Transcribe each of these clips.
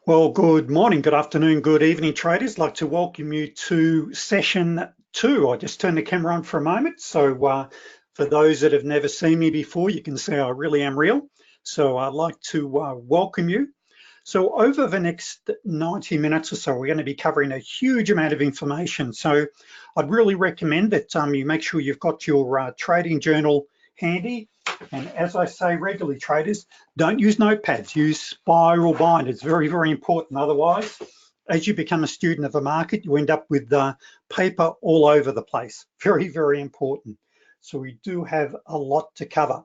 Well, good morning, good afternoon, good evening, traders. I'd like to welcome you to session 2. I just turned the camera on for a moment. So for those that have never seen me before, you can see I really am real. So I'd like to welcome you. So over the next 90 minutes or so, we're going to be covering a huge amount of information. So I'd really recommend that you make sure you've got your trading journal handy. And as I say regularly, traders, don't use notepads, use spiral bind. It's very, very important. Otherwise, as you become a student of the market, you end up with paper all over the place. Very, very important. So we do have a lot to cover.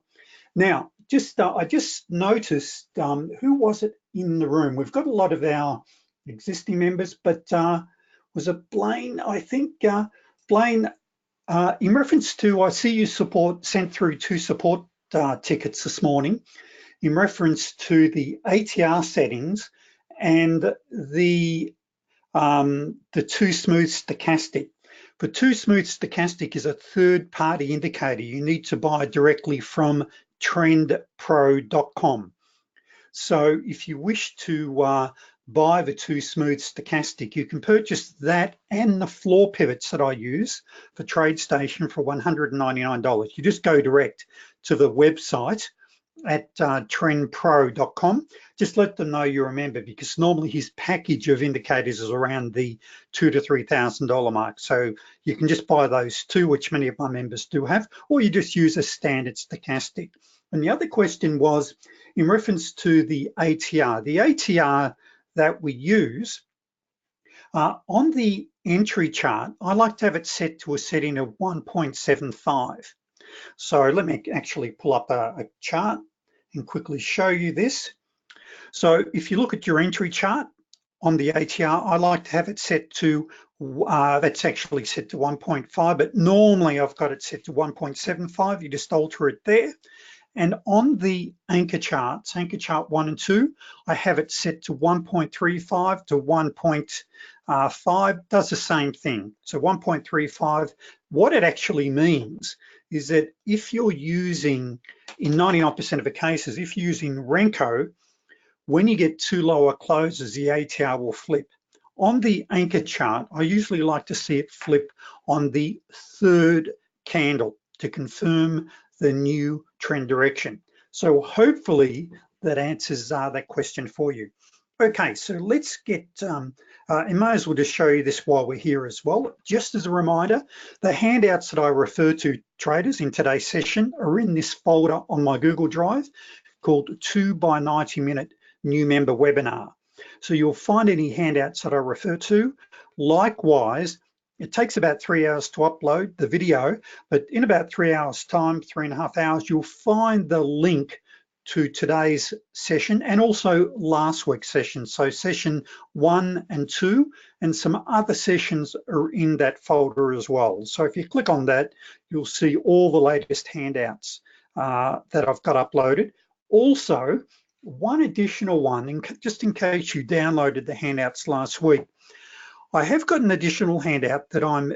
Now, I just noticed, who was it in the room? We've got a lot of our existing members, but was it Blaine? I think Blaine, in reference to, I see you sent through 2 support tickets this morning in reference to the ATR settings and the 2 smooth stochastic. The 2 smooth stochastic is a third-party indicator you need to buy directly from trendpro.com. So if you wish to buy the 2 smooth stochastic, you can purchase that and the floor pivots that I use for TradeStation for $199. You just go direct to the website at trendpro.com. Just let them know you're a member, because normally his package of indicators is around the $2,000 to $3,000 mark. So you can just buy those 2, which many of my members do have, or you just use a standard stochastic. And the other question was in reference to the ATR. The ATR that we use on the entry chart, I like to have it set to a setting of 1.75. So let me actually pull up a chart and quickly show you this. So if you look at your entry chart on the ATR, I like to have it set to, that's actually set to 1.5, but normally I've got it set to 1.75. You just alter it there. And on the anchor charts, anchor chart 1 and 2, I have it set to 1.35 to 1.5, does the same thing. So 1.35, what it actually means is that if you're using, in 99% of the cases, if you're using Renko, when you get 2 lower closes, the ATR will flip. On the anchor chart, I usually like to see it flip on the 3rd candle to confirm the new trend direction. So hopefully that answers that question for you. Okay, so let's get, I may as well just show you this while we're here as well. Just as a reminder, the handouts that I refer to, traders, in today's session are in this folder on my Google Drive called 2 by 90 minute new member webinar. So you'll find any handouts that I refer to. Likewise, it takes about 3 hours to upload the video, but in about 3 hours time, 3.5 hours, you'll find the link to today's session and also last week's session. So session 1 and 2 and some other sessions are in that folder as well. So if you click on that, you'll see all the latest handouts that I've got uploaded. Also, one additional one, just in case you downloaded the handouts last week, I have got an additional handout that I'm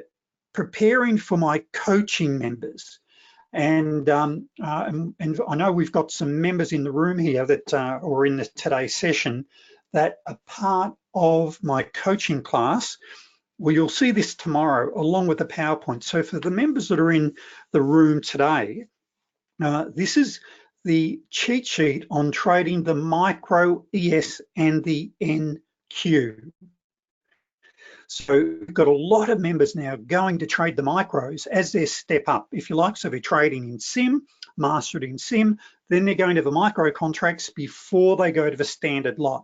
preparing for my coaching members. And I know we've got some members in the room here that are in today's session that are part of my coaching class. Well, you'll see this tomorrow along with the PowerPoint. So for the members that are in the room today, this is the cheat sheet on trading the micro, ES, and the NQ. So we've got a lot of members now going to trade the micros as their step up, if you like. So they're trading in SIM, mastered in SIM, then they're going to the micro contracts before they go to the standard lot.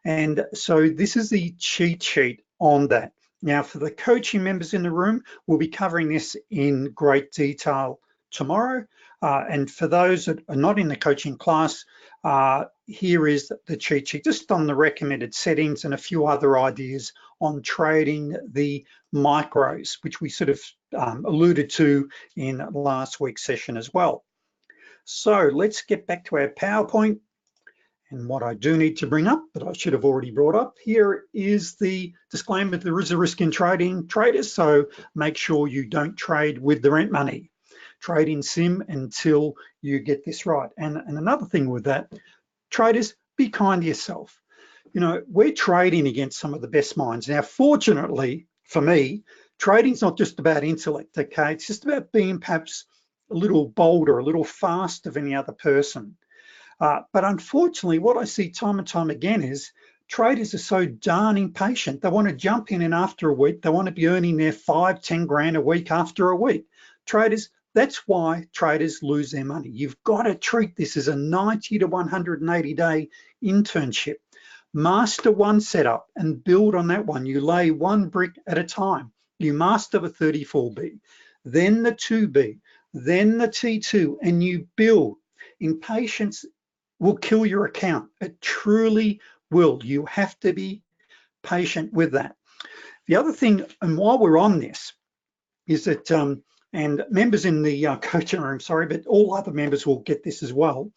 And so this is the cheat sheet on that. Now for the coaching members in the room, we'll be covering this in great detail tomorrow. And for those that are not in the coaching class, here is the cheat sheet, just on the recommended settings and a few other ideas on trading the micros, which we sort of alluded to in last week's session as well. So let's get back to our PowerPoint. And what I do need to bring up, but I should have already brought up, here is the disclaimer: there is a risk in trading, traders, so make sure you don't trade with the rent money. Trade in SIM until you get this right. And another thing with that, traders, be kind to yourself. you know, we're trading against some of the best minds. Now, fortunately for me, trading's not just about intellect, okay? It's just about being perhaps a little bolder, a little faster than the other person. But unfortunately, what I see time and time again is traders are so darn impatient. They want to jump in after a week, they want to be earning their 5, 10 grand a week after a week. Traders, that's why traders lose their money. You've got to treat this as a 90 to 180 day internship. Master one setup and build on that one. You lay one brick at a time. You master the 34B, then the 2B, then the T2, and you build. Impatience will kill your account. It truly will. You have to be patient with that. The other thing, and while we're on this, is that, and members in the coaching room, sorry, but all other members will get this as well,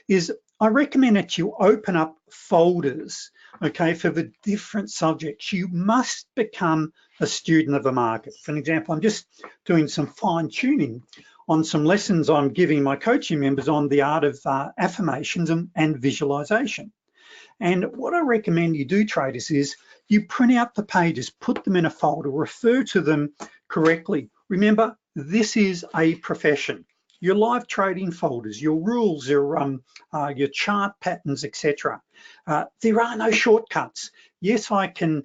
is I recommend that you open up folders, okay, for the different subjects. You must become a student of the market. For an example, I'm just doing some fine tuning on some lessons I'm giving my coaching members on the art of affirmations and visualization. And what I recommend you do, traders, is you print out the pages, put them in a folder, refer to them correctly. Remember, this is a profession. Your live trading folders, your rules, your chart patterns, etc. There are no shortcuts. Yes, I can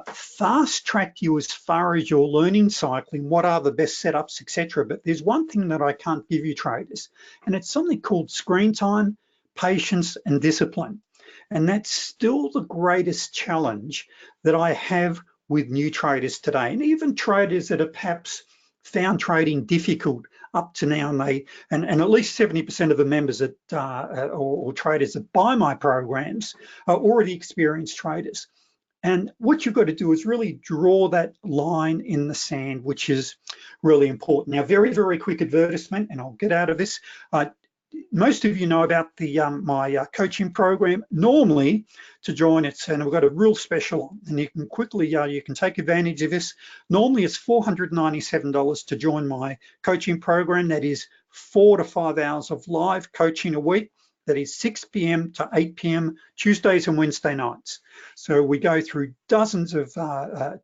fast track you as far as your learning cycling, what are the best setups, etc. But there's one thing that I can't give you, traders, and it's something called screen time, patience, and discipline. And that's still the greatest challenge that I have with new traders today, and even traders that have perhaps found trading difficult up to now, and at least 70% of the members that or traders that buy my programs are already experienced traders. And what you've got to do is really draw that line in the sand, which is really important. Now, very, very quick advertisement, and I'll get out of this. Most of you know about the my coaching program. Normally, to join it, and we've got a real special, and you can quickly you can take advantage of this. Normally, it's $497 to join my coaching program. That is 4 to 5 hours of live coaching a week. That is 6 p.m. to 8 p.m. Tuesdays and Wednesday nights. So we go through dozens of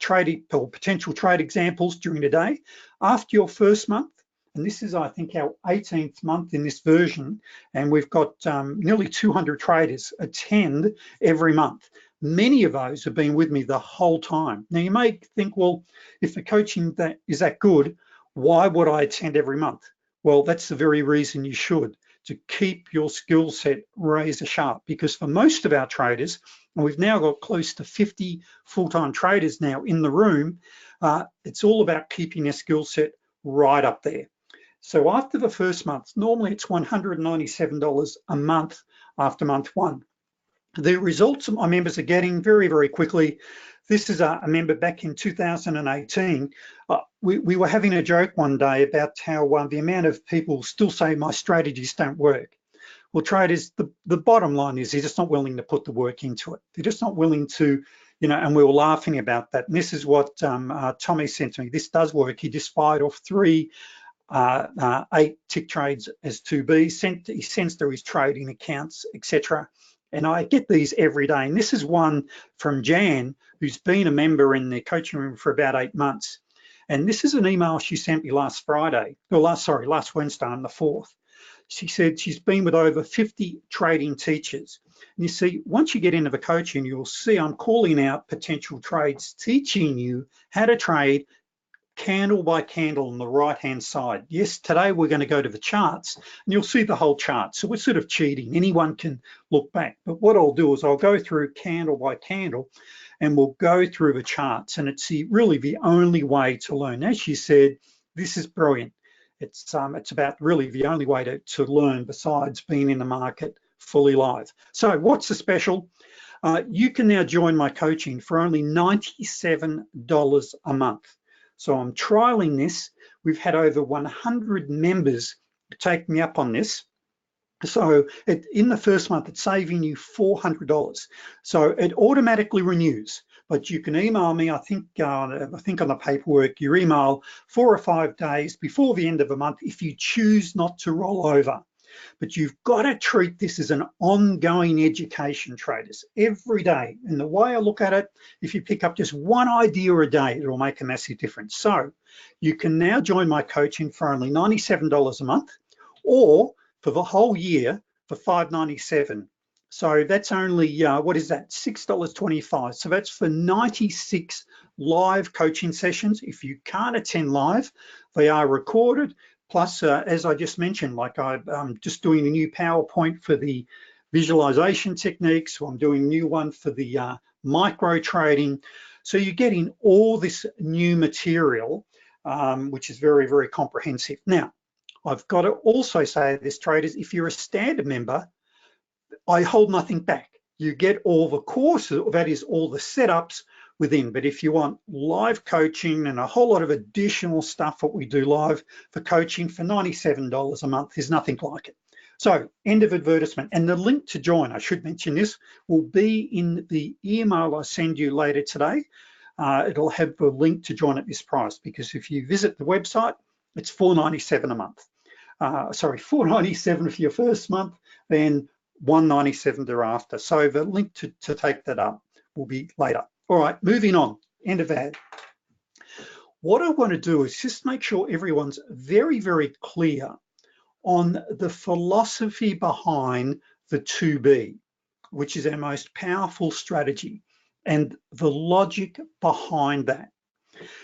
trading or potential trade examples during the day. After your first month, and this is, I think, our 18th month in this version, and we've got nearly 200 traders attend every month. Many of those have been with me the whole time. Now, you may think, well, if the coaching is that good, why would I attend every month? Well, that's the very reason you should, to keep your skill set razor sharp, because for most of our traders, and we've now got close to 50 full-time traders now in the room, it's all about keeping their skill set right up there. So after the first month, normally it's $197 a month after month one. The results that my members are getting very, very quickly. This is a member back in 2018. We were having a joke one day about how the amount of people still say my strategies don't work. Well, traders, the bottom line is they're just not willing to put the work into it. They're just not willing to, you know, and we were laughing about that. And this is what Tommy sent to me. This does work. He just fired off 3 8 tick trades as 2B. He sends through his trading accounts, etc. And I get these every day. And this is one from Jan, who's been a member in the coaching room for about 8 months. And this is an email she sent me last Wednesday on the 4th. She said she's been with over 50 trading teachers. And you see, once you get into the coaching, you'll see I'm calling out potential trades, teaching you how to trade candle by candle on the right-hand side. Yes, today we're going to go to the charts, and you'll see the whole chart. So we're sort of cheating. Anyone can look back. But what I'll do is I'll go through candle by candle, and we'll go through the charts. And it's really the only way to learn. As she said, this is brilliant. It's about really the only way to learn besides being in the market fully live. So what's the special? You can now join my coaching for only $97 a month. So I'm trialing this. We've had over 100 members take me up on this. So in the first month, it's saving you $400. So it automatically renews, but you can email me. I think on the paperwork, you email 4 or 5 days before the end of the month if you choose not to roll over. But you've got to treat this as an ongoing education, traders, every day. And the way I look at it, if you pick up just one idea a day, it'll make a massive difference. So you can now join my coaching for only $97 a month, or for the whole year for $597. So that's only, what is that, $6.25. So that's for 96 live coaching sessions. If you can't attend live, they are recorded. Plus, as I just mentioned, like I'm just doing a new PowerPoint for the visualization techniques. So I'm doing a new one for the micro trading. So you're getting all this new material, which is very, very comprehensive. Now, I've got to also say this, traders, if you're a standard member, I hold nothing back. You get all the courses, that is all the setups within. But if you want live coaching and a whole lot of additional stuff that we do live for coaching for $97 a month, there's nothing like it. So end of advertisement. And the link to join, I should mention this, will be in the email I send you later today. It'll have the link to join at this price, because if you visit the website, it's $497 a month. Sorry, $497 for your first month, then $197 thereafter. So the link to take that up will be later. All right, moving on, end of ad. What I want to do is just make sure everyone's very, very clear on the philosophy behind the 2B, which is our most powerful strategy, and the logic behind that.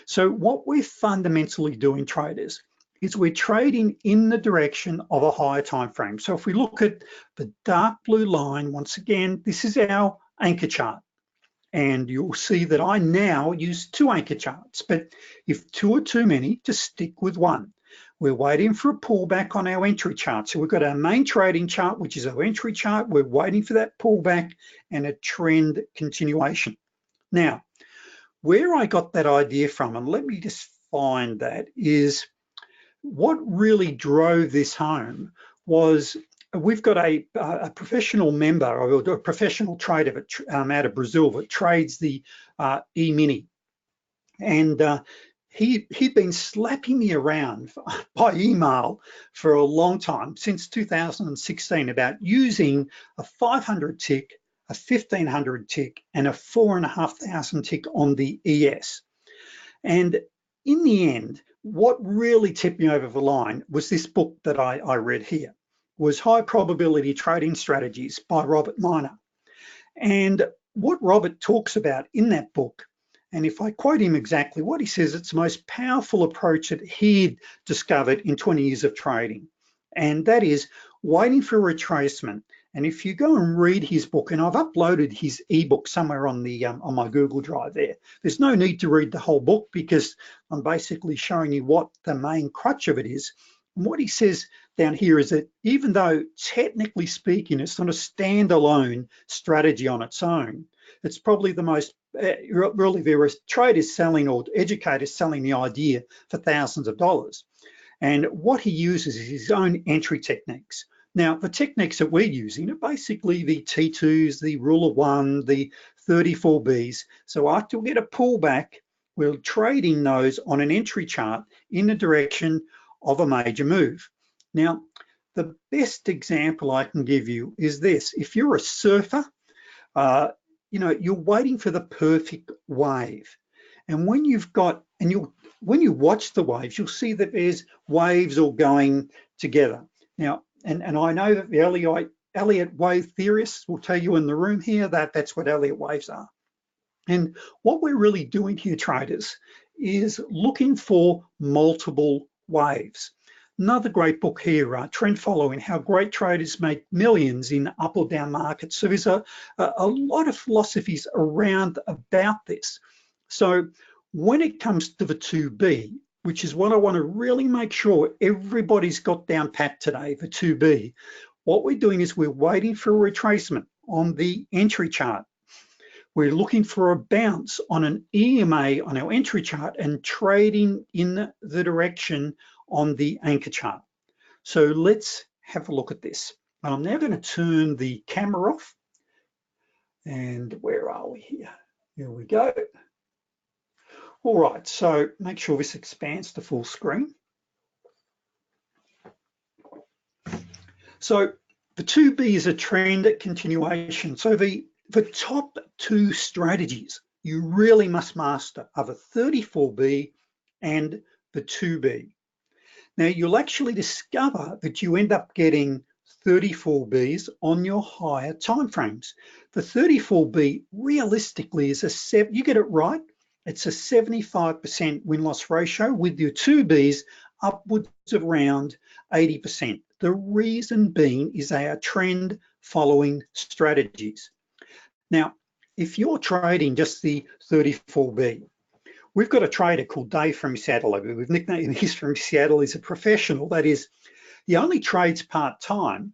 So what we're fundamentally doing, traders, is we're trading in the direction of a higher time frame. So if we look at the dark blue line, once again, this is our anchor chart. And you'll see that I now use 2 anchor charts, but if 2 are too many, just stick with 1. We're waiting for a pullback on our entry chart. So we've got our main trading chart, which is our entry chart. We're waiting for that pullback and a trend continuation. Now, where I got that idea from, and let me just find that, is what really drove this home was we've got a professional member, or a professional trader out of Brazil that trades the E-mini. And he'd been slapping me around by email for a long time, since 2016, about using a 500 tick, a 1500 tick, and a 4,500 tick on the ES. And in the end, what really tipped me over the line was this book that I read here, was High Probability Trading Strategies by Robert Miner. And what Robert talks about in that book, and if I quote him exactly, what he says, it's the most powerful approach that he'd discovered in 20 years of trading. And that is waiting for retracement. And if you go and read his book, and I've uploaded his ebook somewhere on the on my Google Drive there, there's no need to read the whole book, because I'm basically showing you what the main crutch of it is. And what he says down here is that even though technically speaking, it's not a standalone strategy on its own, it's probably the most, really there are traders selling, or educators selling the idea for thousands of dollars. And what he uses is his own entry techniques. Now, the techniques that we're using are basically the T2s, the rule of 1, the 34Bs. So after we get a pullback, we're trading those on an entry chart in the direction of a major move. Now, the best example I can give you is this. If you're a surfer, you know, you're waiting for the perfect wave. And when you've got, and when you watch the waves, you'll see that there's waves all going together. Now, and I know that the Elliott wave theorists will tell you in the room here that that's what Elliott waves are. And what we're really doing here, traders, is looking for multiple waves. Another great book here, Trend Following, How Great Traders Make Millions in Up or Down Markets. So there's a lot of philosophies around about this. So when it comes to the 2B, which is what I want to really make sure everybody's got down pat today, the 2B, what we're doing is we're waiting for a retracement on the entry chart. We're looking for a bounce on an EMA on our entry chart and trading in the direction on the anchor chart. So let's have a look at this. I'm now going to turn the camera off. And where are we here? Here we go. All right, so make sure this expands to full screen. So the 2B is a trend continuation. So the top two strategies you really must master are the 34B and the 2B. Now you'll actually discover that you end up getting 34Bs on your higher timeframes. The 34B realistically is you get it right, it's a 75% win-loss ratio with your 2Bs upwards of around 80%. The reason being is they are trend following strategies. Now, if you're trading just the 34B, we've got a trader called Dave from Seattle. We've nicknamed him from Seattle. He's a professional. That is, he only trades part-time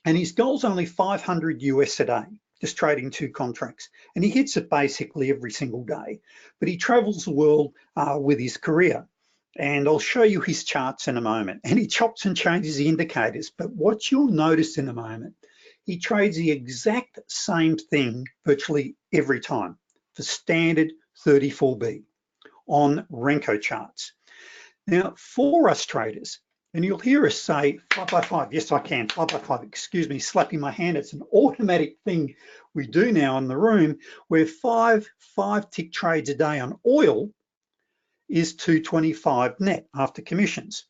and his goal's only 500 US a day, just trading 2 contracts. And he hits it basically every single day, but he travels the world with his career. And I'll show you his charts in a moment. And he chops and changes the indicators, but what you'll notice in a moment, he trades the exact same thing virtually every time, the standard 34B on Renko charts. Now, for us traders, and you'll hear us say 5x5, yes I can, 5x5, excuse me, slapping my hand, it's an automatic thing we do now in the room, where 5 tick trades a day on oil is 225 net after commissions.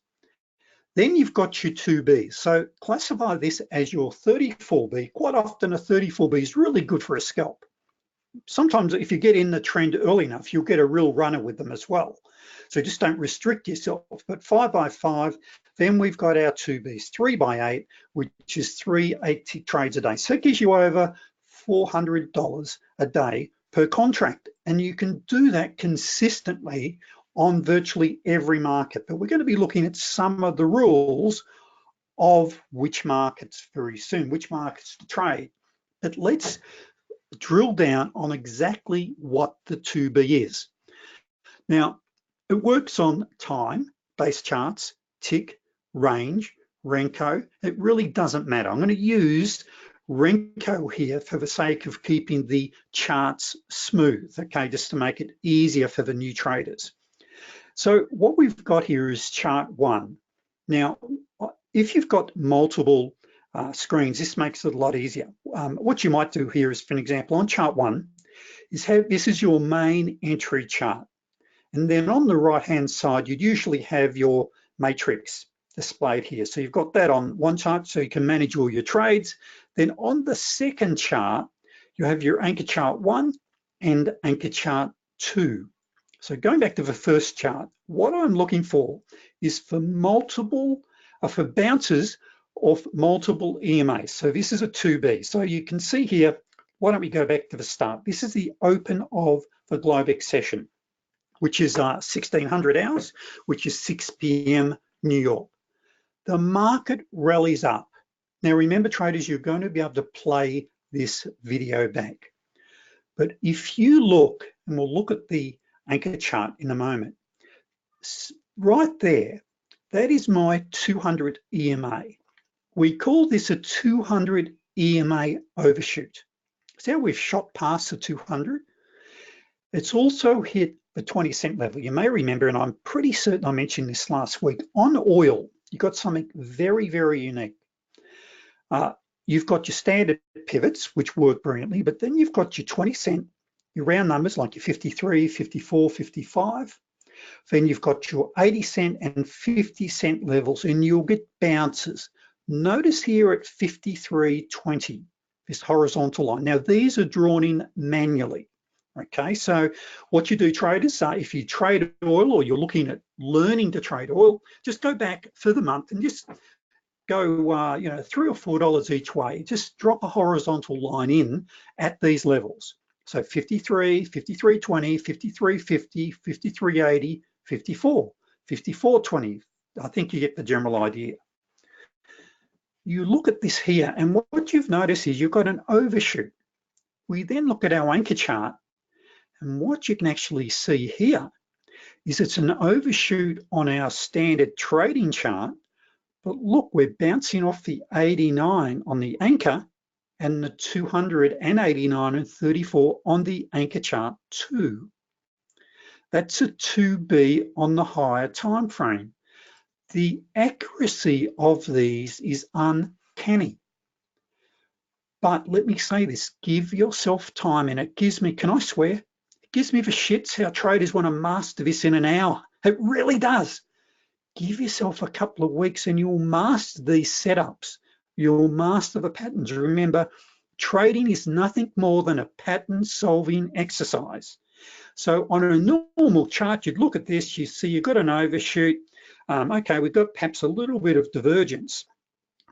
Then you've got your 2B. So classify this as your 34B. Quite often a 34B is really good for a scalp. Sometimes if you get in the trend early enough, you'll get a real runner with them as well. So just don't restrict yourself, but 5x5, then we've got our 2Bs, 3x8, which is 3 8-tick trades a day. So it gives you over $400 a day per contract. And you can do that consistently on virtually every market, but we're going to be looking at some of the rules of which markets very soon, which markets to trade. But let's drill down on exactly what the 2B is. Now, it works on time-based charts, tick, range, Renko. It really doesn't matter. I'm going to use Renko here for the sake of keeping the charts smooth, okay, just to make it easier for the new traders. So what we've got here is chart 1. Now, if you've got multiple screens, this makes it a lot easier. What you might do here is, for an example, on chart 1, is this is your main entry chart. And then on the right-hand side, you'd usually have your matrix displayed here. So you've got that on one chart so you can manage all your trades. Then on the second chart, you have your anchor chart 1 and anchor chart 2. So going back to the first chart, what I'm looking for is for for bounces of multiple EMAs. So this is a 2B. So you can see here, why don't we go back to the start? This is the open of the Globex session, which is 1600 hours, which is 6 p.m. New York. The market rallies up. Now remember traders, you're going to be able to play this video back. But if you look, and we'll look at the anchor chart in a moment, right there, that is my 200 EMA. We call this a 200 EMA overshoot. See how we've shot past the 200? It's also hit the 20-cent level. You may remember, and I'm pretty certain I mentioned this last week, on oil, you've got something very, very unique. You've got your standard pivots, which work brilliantly, but then you've got your 20-cent, your round numbers like your 53, 54, 55. Then you've got your 80-cent and 50-cent levels, and you'll get bounces. Notice here at 53.20, this horizontal line. Now these are drawn in manually. Okay, so what you do, traders, if you trade oil or you're looking at learning to trade oil, just go back for the month and just go, $3 or $4 each way. Just drop a horizontal line in at these levels. So 53, 53.20, 53.50, 53.80, 54, 54.20. I think you get the general idea. You look at this here, and what you've noticed is you've got an overshoot. We then look at our anchor chart, and what you can actually see here is it's an overshoot on our standard trading chart, but look, we're bouncing off the 89 on the anchor and the 289 and 34 on the anchor chart too. That's a 2B on the higher time frame. The accuracy of these is uncanny. uncanny. But let me say this, give yourself time, and it gives me, can I swear? It gives me the shits how traders want to master this in an hour. It really does. Give yourself a couple of weeks and you'll master these setups. You'll master the patterns. Remember, trading is nothing more than a pattern solving exercise. So on a normal chart, you'd look at this, you see you've got an overshoot. Okay, we've got perhaps a little bit of divergence.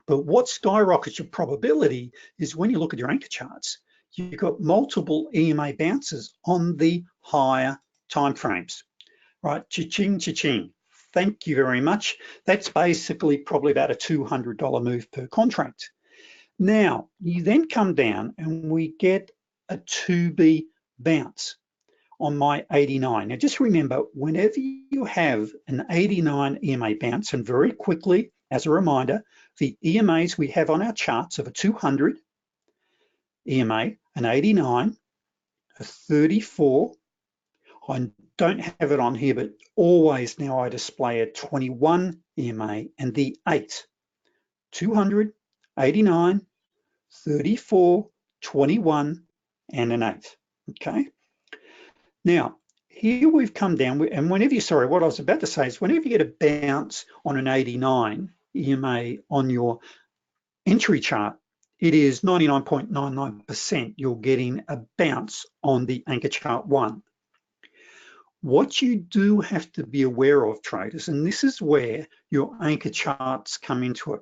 But what skyrockets your probability is when you look at your anchor charts, you've got multiple EMA bounces on the higher timeframes, right? Cha-ching, cha-ching. Thank you very much. That's basically probably about a $200 move per contract. Now, you then come down and we get a 2B bounce on my 89. Now, just remember, whenever you have an 89 EMA bounce, and very quickly, as a reminder, the EMAs we have on our charts of a 200 EMA, an 89, a 34, I don't have it on here, but always now I display a 21 EMA and the 8, 200, 89, 34, 21, and an 8, okay? Now, here we've come down, and whenever you, sorry, what I was about to say is whenever you get a bounce on an 89 EMA on your entry chart, it is 99.99% you're getting a bounce on the anchor chart 1. What you do have to be aware of, traders, and this is where your anchor charts come into it.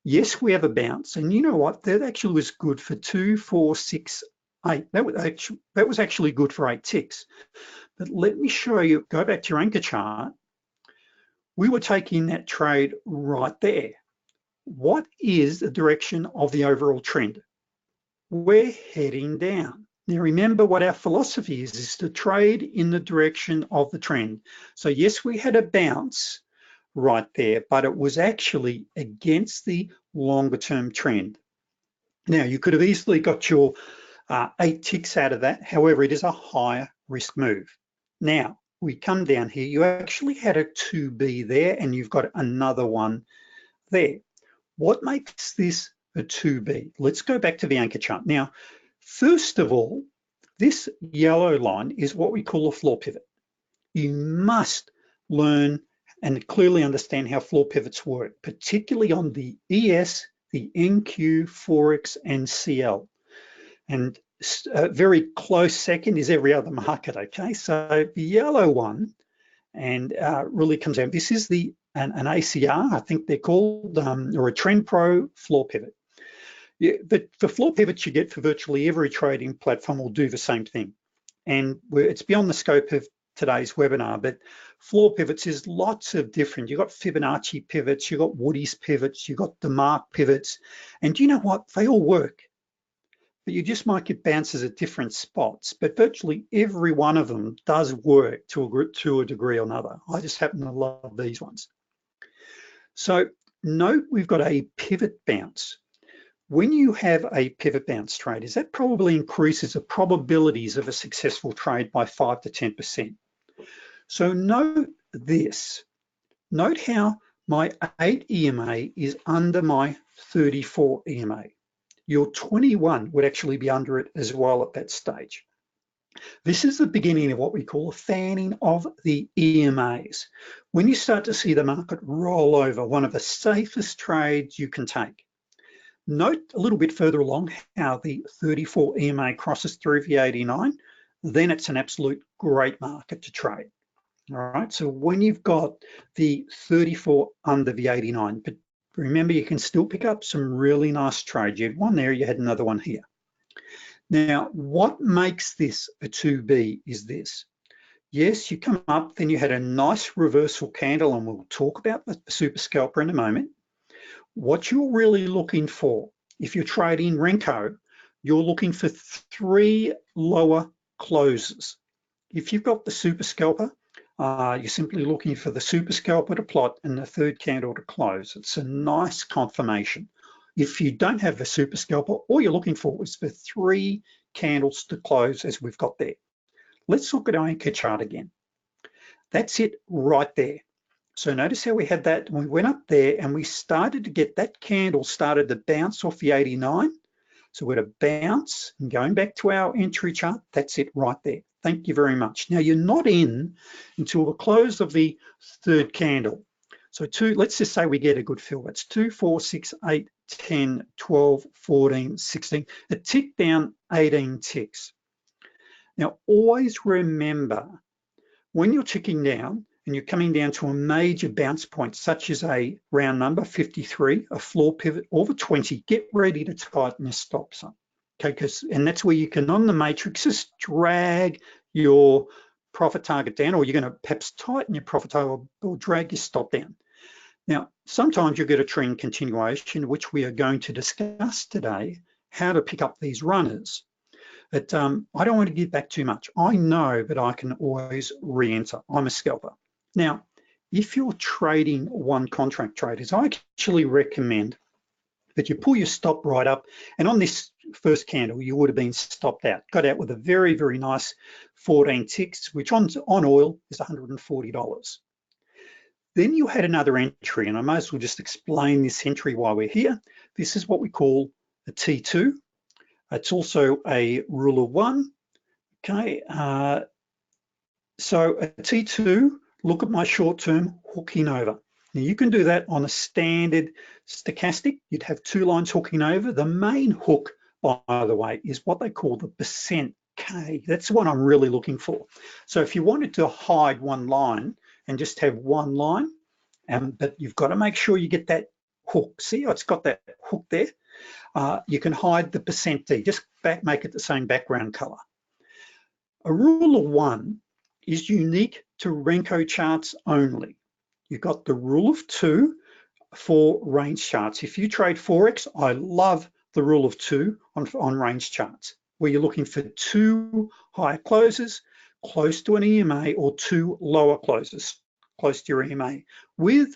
Yes, we have a bounce, and you know what? That actually was good for 2, 4, 6, 8. That was actually good for 8 ticks. But let me show you, go back to your anchor chart. We were taking that trade right there. What is the direction of the overall trend? We're heading down. Now remember what our philosophy is to trade in the direction of the trend. So yes, we had a bounce right there, but it was actually against the longer term trend. Now you could have easily got your 8 ticks out of that. However, it is a higher risk move. Now we come down here, you actually had a 2B there and you've got another one there. What makes this a 2B? Let's go back to the anchor chart. Now, first of all, this yellow line is what we call a floor pivot. You must learn and clearly understand how floor pivots work, particularly on the ES, the NQ, FOREX, and CL. And a very close second is every other market, okay? So the yellow one, and really comes out, this is an ACR, I think they're called, or a Trend Pro floor pivot. Yeah, but the floor pivots you get for virtually every trading platform will do the same thing. And it's beyond the scope of today's webinar, but floor pivots is lots of different. You've got Fibonacci pivots, you've got Woody's pivots, you've got DeMark pivots, and do you know what? They all work. But you just might get bounces at different spots, but virtually every one of them does work to a degree or another. I just happen to love these ones. So note we've got a pivot bounce. When you have a pivot bounce, traders, that probably increases the probabilities of a successful trade by 5 to 10%. So note this, note how my 8 EMA is under my 34 EMA. Your 21 would actually be under it as well at that stage. This is the beginning of what we call a fanning of the EMAs. When you start to see the market roll over, one of the safest trades you can take. Note a little bit further along how the 34 EMA crosses through the 89, then it's an absolute great market to trade. All right, so when you've got the 34 under the 89, but remember, you can still pick up some really nice trades. You had one there, you had another one here. Now, what makes this a 2B is this. Yes, you come up, then you had a nice reversal candle, and we'll talk about the super scalper in a moment. What you're really looking for, if you're trading Renko, you're looking for 3 lower closes. If you've got the super scalper, you're simply looking for the super scalper to plot and the third candle to close. It's a nice confirmation. If you don't have the super scalper, all you're looking for is for 3 candles to close as we've got there. Let's look at our anchor chart again. That's it right there. So notice how we had that, we went up there and we started to get that candle started to bounce off the 89. So we're to bounce and going back to our entry chart, that's it right there. Thank you very much. Now you're not in until the close of the third candle. So let's just say we get a good fill. That's 2, 4, 6, 8, 10, 12, 14, 16. A tick down, 18 ticks. Now always remember, when you're ticking down and you're coming down to a major bounce point, such as a round number 53, a floor pivot, or the 20, get ready to tighten your stops up. Okay, and that's where you can, on the matrix, just drag your profit target down, or you're going to perhaps tighten your profit target or drag your stop down. Now, sometimes you'll get a trend continuation, which we are going to discuss today, how to pick up these runners. But I don't want to give back too much. I know that I can always re-enter. I'm a scalper. Now, if you're trading one contract traders, I actually recommend that you pull your stop right up, and on this first candle, you would have been stopped out, got out with a very, very nice 14 ticks, which on oil is $140. Then you had another entry, and I might as well just explain this entry while we're here. This is what we call a T2. It's also a rule of one, okay? So a T2, look at my short-term hooking over. Now you can do that on a standard stochastic. You'd have two lines hooking over. The main hook, by the way, is what they call the percent K. That's what I'm really looking for. So if you wanted to hide one line and just have one line, but you've got to make sure you get that hook. See, it's got that hook there. You can hide the percent D, just make it the same background color. A rule of one is unique to Renko charts only. You've got the rule of two for range charts. If you trade Forex, I love the rule of two on range charts, where you're looking for two higher closes close to an EMA or two lower closes close to your EMA. With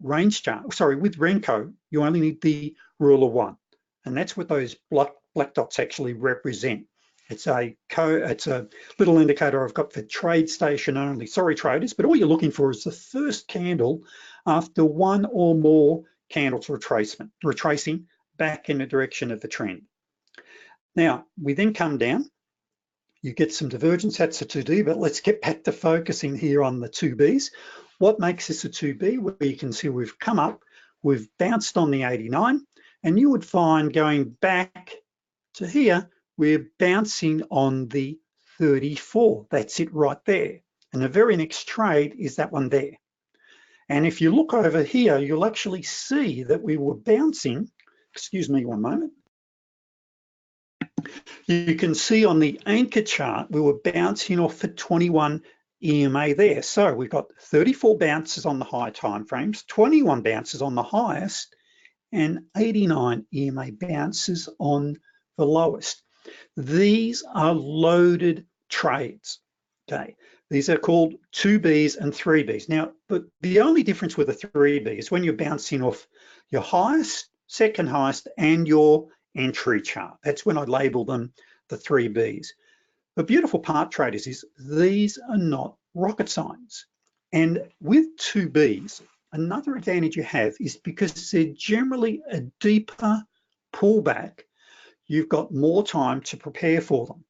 with Renko, you only need the rule of one. And that's what those black dots actually represent. It's a little indicator I've got for trade station only. Sorry, traders, but all you're looking for is the first candle after one or more candles retracing back in the direction of the trend. Now, we then come down, you get some divergence, that's a 2D, but let's get back to focusing here on the 2Bs. What makes this a 2B? Well, you can see we've come up, we've bounced on the 89, and you would find going back to here, we're bouncing on the 34. That's it right there. And the very next trade is that one there. And if you look over here, you'll actually see that we were bouncing, excuse me one moment. You can see on the anchor chart, we were bouncing off for 21 EMA there. So we've got 34 bounces on the high time frames, 21 bounces on the highest, and 89 EMA bounces on the lowest. These are loaded trades, okay? These are called 2Bs and 3Bs. Now, but the only difference with a 3B is when you're bouncing off your highest, second highest, and your entry chart. That's when I label them the 3Bs. The beautiful part, traders, is these are not rocket science. And with 2Bs, another advantage you have is because they're generally a deeper pullback, you've got more time to prepare for them.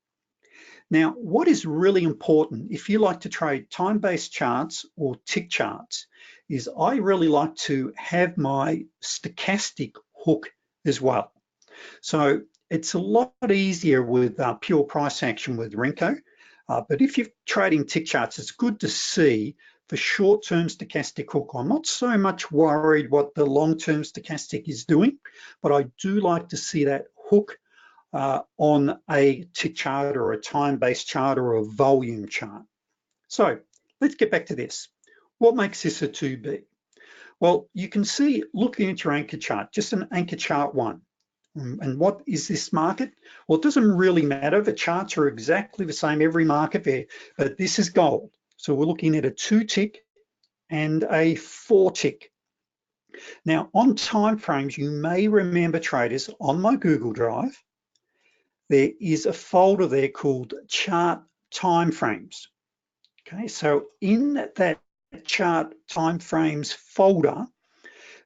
Now, what is really important, if you like to trade time-based charts or tick charts, is I really like to have my stochastic hook as well. So it's a lot easier with pure price action with Renko, but if you're trading tick charts, it's good to see the short-term stochastic hook. I'm not so much worried what the long-term stochastic is doing, but I do like to see that hook on a tick chart or a time-based chart or a volume chart. So let's get back to this. What makes this a 2B? Well, you can see, looking at your anchor chart, just an anchor chart one. And what is this market? Well, it doesn't really matter. The charts are exactly the same every market there, but this is gold. So we're looking at a 2-tick and a 4-tick. Now, on time frames, you may remember, traders, on my Google Drive, there is a folder there called chart timeframes. Okay, so in that chart timeframes folder,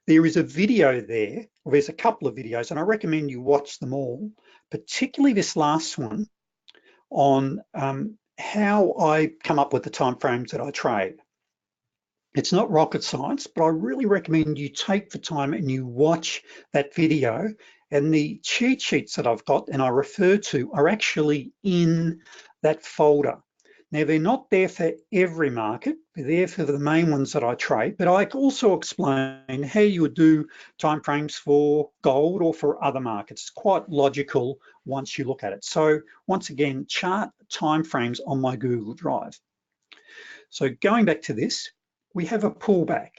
there is a video there, or there's a couple of videos, and I recommend you watch them all, particularly this last one on how I come up with the timeframes that I trade. It's not rocket science, but I really recommend you take the time and you watch that video, and the cheat sheets that I've got and I refer to are actually in that folder. Now, they're not there for every market, they're there for the main ones that I trade, but I also explain how you would do timeframes for gold or for other markets. It's quite logical once you look at it. So once again, chart timeframes on my Google Drive. So going back to this, we have a pullback.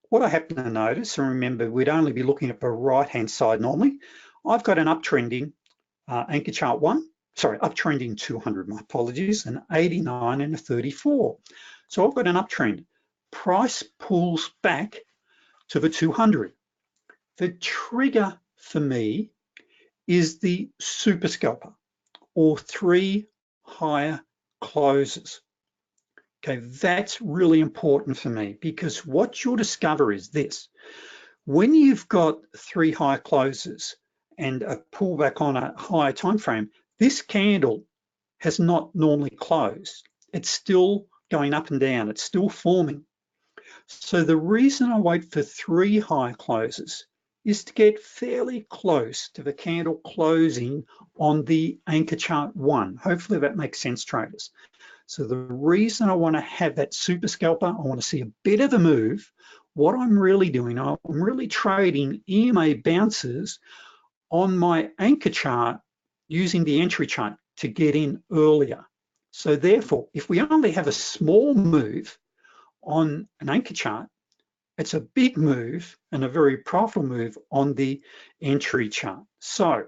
What I happen to notice, and remember, we'd only be looking at the right-hand side normally, I've got an uptrending anchor chart uptrending 200, my apologies, an 89 and a 34. So I've got an uptrend. Price pulls back to the 200. The trigger for me is the super scalper, or 3 higher closes. Okay, that's really important for me, because what you'll discover is this: when you've got 3 high closes and a pullback on a higher time frame, this candle has not normally closed. It's still going up and down, it's still forming. So the reason I wait for 3 high closes is to get fairly close to the candle closing on the anchor chart 1. Hopefully that makes sense, traders. So the reason I want to have that super scalper, I want to see a bit of a move. What I'm really doing, I'm really trading EMA bounces on my anchor chart using the entry chart to get in earlier. So therefore, if we only have a small move on an anchor chart, it's a big move and a very profitable move on the entry chart. So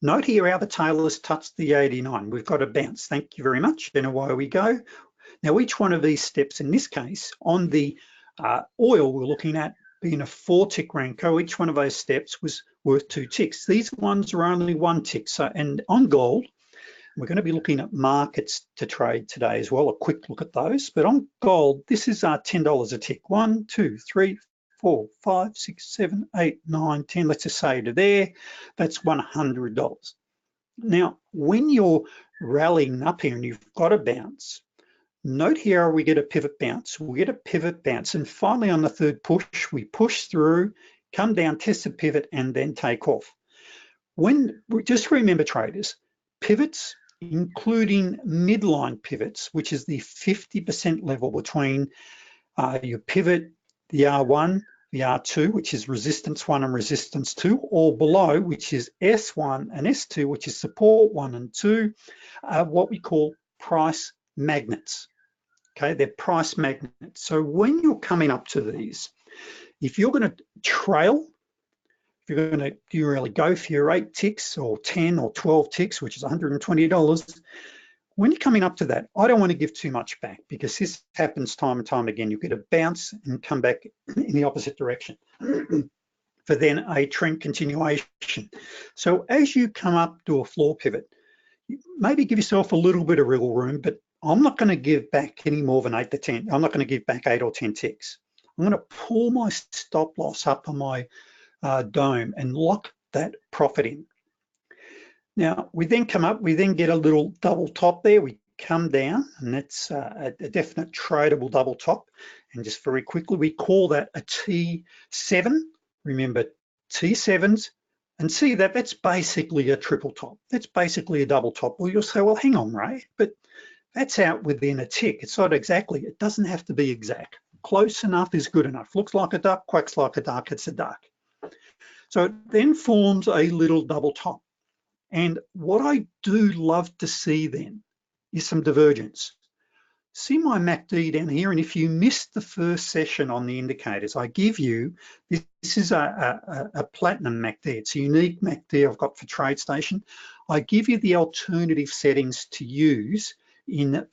note here how the tail has touched the 89. We've got a bounce, thank you very much. Then away we go. Now each one of these steps, in this case, on the oil we're looking at being a 4-tick Renko, each one of those steps was worth 2 ticks. These ones are only 1 tick. So, and on gold, we're going to be looking at markets to trade today as well, a quick look at those. But on gold, this is $10 a tick. 1, 2, 3, 4, 5, 6, 7, 8, 9, 10. Let's just say to there, that's $100. Now, when you're rallying up here and you've got a bounce, note here we get a pivot bounce. We get a pivot bounce, and finally on the third push, we push through, come down, test the pivot, and then take off. Just remember, traders, pivots, including midline pivots, which is the 50% level between your pivot, the R1, the R2, which is resistance 1 and resistance 2, or below, which is S1 and S2, which is support 1 and 2, what we call price magnets. Okay, they're price magnets. So when you're coming up to these, if you're going to trail, if you're going to really go for your 8 ticks or 10 or 12 ticks, which is $120, when you're coming up to that, I don't want to give too much back, because this happens time and time again. You get a bounce and come back in the opposite direction for then a trend continuation. So as you come up to a floor pivot, maybe give yourself a little bit of wriggle room, but I'm not going to give back any more than 8 to 10. I'm not going to give back 8 or 10 ticks. I'm going to pull my stop loss up on my dome and lock that profit in. Now, we then come up, we then get a little double top there. We come down, and that's a definite tradable double top. And just very quickly, we call that a T7. Remember, T7s, and see that that's basically a triple top. That's basically a double top. Well, you'll say, well, hang on, Ray, but that's out within a tick. It's not exactly, it doesn't have to be exact. Close enough is good enough. Looks like a duck, quacks like a duck, it's a duck. So it then forms a little double top. And what I do love to see then is some divergence. See my MACD down here, and if you missed the first session on the indicators, I give you, this is a platinum MACD. It's a unique MACD I've got for TradeStation. I give you the alternative settings to use in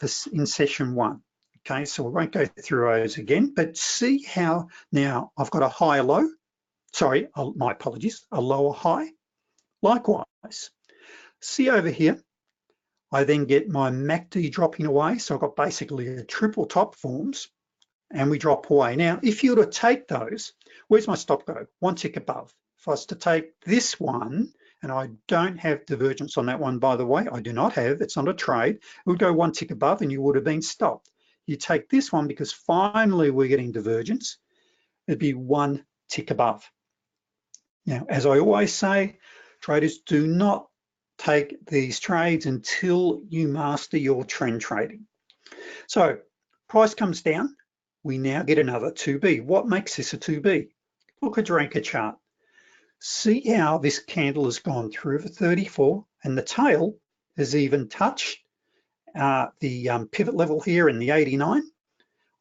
session 1. Okay, so we won't go through those again, but see how now I've got a high low, sorry, my apologies, a lower high. Likewise, see over here, I then get my MACD dropping away. So I've got basically a triple top forms. and we drop away. Now, if you were to take those, where's my stop go? 1 tick above. If I was to take this one, and I don't have divergence on that one, by the way, I do not have, it's not a trade, it would go 1 tick above and you would have been stopped. You take this one because finally we're getting divergence, it'd be 1 tick above. Now, as I always say, traders, do not take these trades until you master your trend trading. So price comes down, we now get another 2B. What makes this a 2B? Look at your anchor chart. See how this candle has gone through for 34 and the tail has even touched the pivot level here in the 89.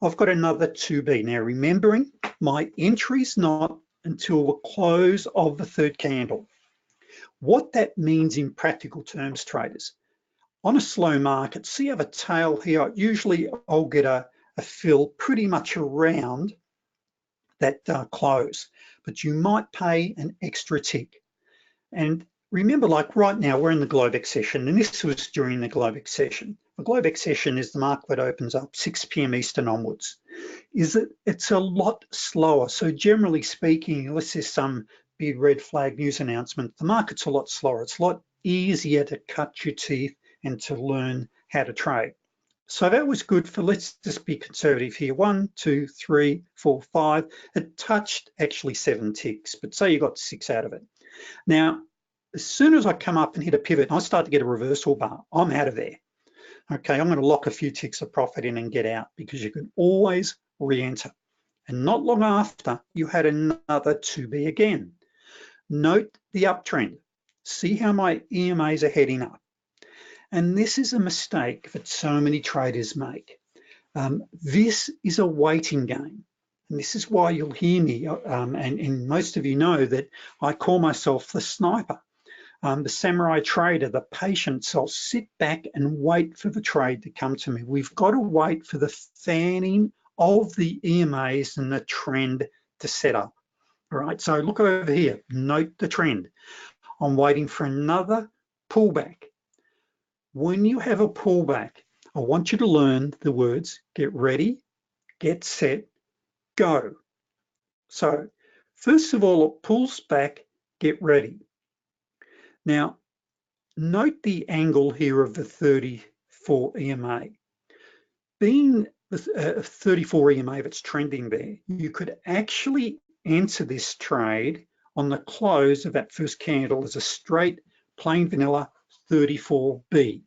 I've got another 2B. Now remembering, my entry's not until the close of the third candle. What that means in practical terms, traders, on a slow market, see I have a tail here, usually I'll get a fill pretty much around that close, but you might pay an extra tick. And remember, like right now, we're in the Globex session, and this was during the Globex session. The Globex session is the market that opens up 6 p.m. Eastern onwards. It's a lot slower. So generally speaking, unless there's some big red flag news announcement, the market's a lot slower. It's a lot easier to cut your teeth and to learn how to trade. So that was good for, let's just be conservative here. 1, 2, 3, 4, 5. It touched actually 7 ticks, but say you got 6 out of it. Now, as soon as I come up and hit a pivot, and I start to get a reversal bar, I'm out of there. Okay, I'm gonna lock a few ticks of profit in and get out because you can always re-enter. And not long after, you had another 2B again. Note the uptrend. See how my EMAs are heading up. And this is a mistake that so many traders make. This is a waiting game. And this is why you'll hear me, and most of you know that I call myself the sniper, the samurai trader, the patience. I'll sit back and wait for the trade to come to me. We've got to wait for the fanning of the EMAs and the trend to set up. All right, so look over here, note the trend. I'm waiting for another pullback. When you have a pullback, I want you to learn the words, get ready, get set, go. So first of all, it pulls back, get ready. Now, note the angle here of the 34 EMA. Being the 34 EMA that's trending there, you could actually enter this trade on the close of that first candle as a straight plain vanilla 34B,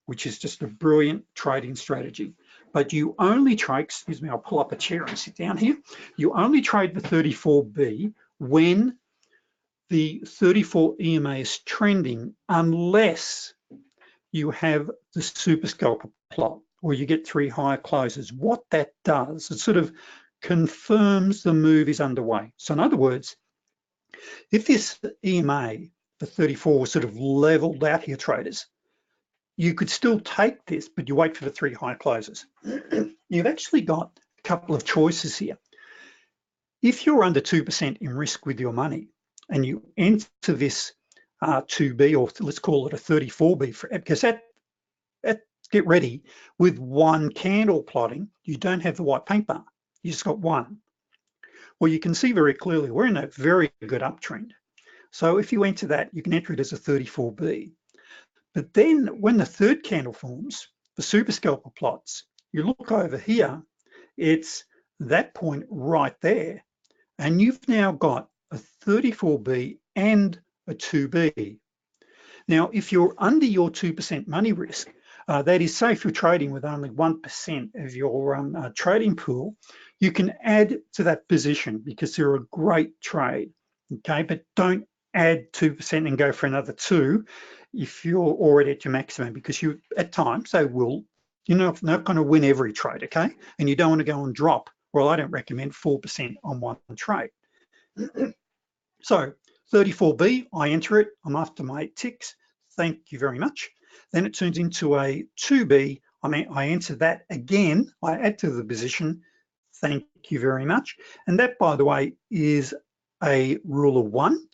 which is just a brilliant trading strategy. But you only trade, excuse me, I'll pull up a chair and sit down here. You only trade the 34B when the 34 EMA is trending, unless you have the super scalper plot or you get 3 higher closes. What that does, it sort of confirms the move is underway. So in other words, if this EMA, the 34, was sort of leveled out here, traders, you could still take this, but you wait for the 3 high closes. You've actually got a couple of choices here. If you're under 2% in risk with your money and you enter this 2B, or let's call it a 34B, because that get ready, with 1 candle plotting, you don't have the white paint bar, you just got 1. Well, you can see very clearly we're in a very good uptrend. So if you enter that, you can enter it as a 34B. But then when the third candle forms, the super scalper plots, you look over here, it's that point right there. And you've now got a 34B and a 2B. Now, if you're under your 2% money risk, that is, say if you're trading with only 1% of your trading pool, you can add to that position because they're a great trade, okay? But don't add 2% and go for another 2 if you're already at your maximum, because you, at times, they will, you're not gonna win every trade, okay? And you don't wanna go and drop, well, I don't recommend 4% on 1 trade. So 34B, I enter it, I'm after my 8 ticks, thank you very much. Then it turns into a 2B, I enter that again, I add to the position, thank you very much. And that, by the way, is a rule of 1.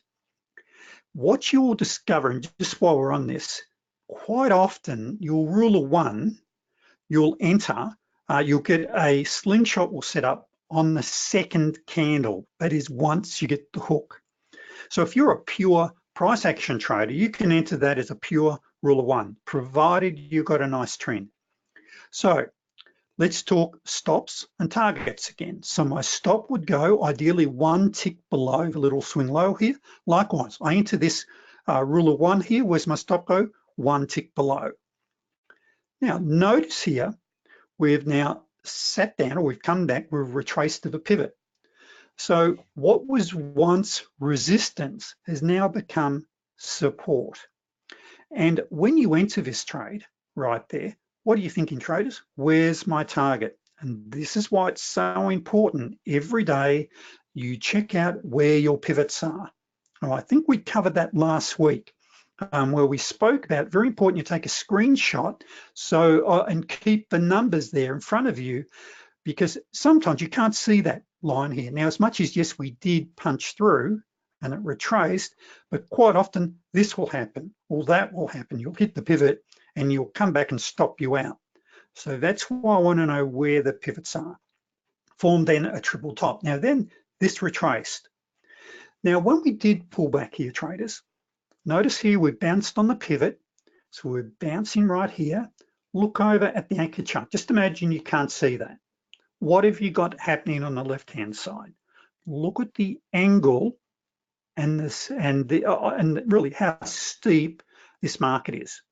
What you'll discover, and just while we're on this, quite often your rule of 1, you'll enter you'll get a slingshot will set up on the second candle. That is once you get the hook. So if you're a pure price action trader, you can enter that as a pure rule of one, provided you've got a nice trend. So let's talk stops and targets again. So my stop would go ideally one tick below the little swing low here. Likewise, I enter this rule of one here. Where's my stop go? One tick below. Now notice here, we've now sat down, or we've come back, we've retraced to the pivot. So what was once resistance has now become support. And when you enter this trade right there, what are you thinking, traders? Where's my target? And this is why it's so important. Every day you check out where your pivots are. Well, I think we covered that last week where we spoke about, very important you take a screenshot and keep the numbers there in front of you, because sometimes you can't see that line here. Now, as much as yes, we did punch through and it retraced, but quite often this will happen or that will happen. You'll hit the pivot and you'll come back and stop you out. So that's why I want to know where the pivots are. Form then a triple top. Now then this retraced. Now when we did pull back here, traders, notice here we've bounced on the pivot. So we're bouncing right here. Look over at the anchor chart. Just imagine you can't see that. What have you got happening on the left-hand side? Look at the angle and really how steep this market is.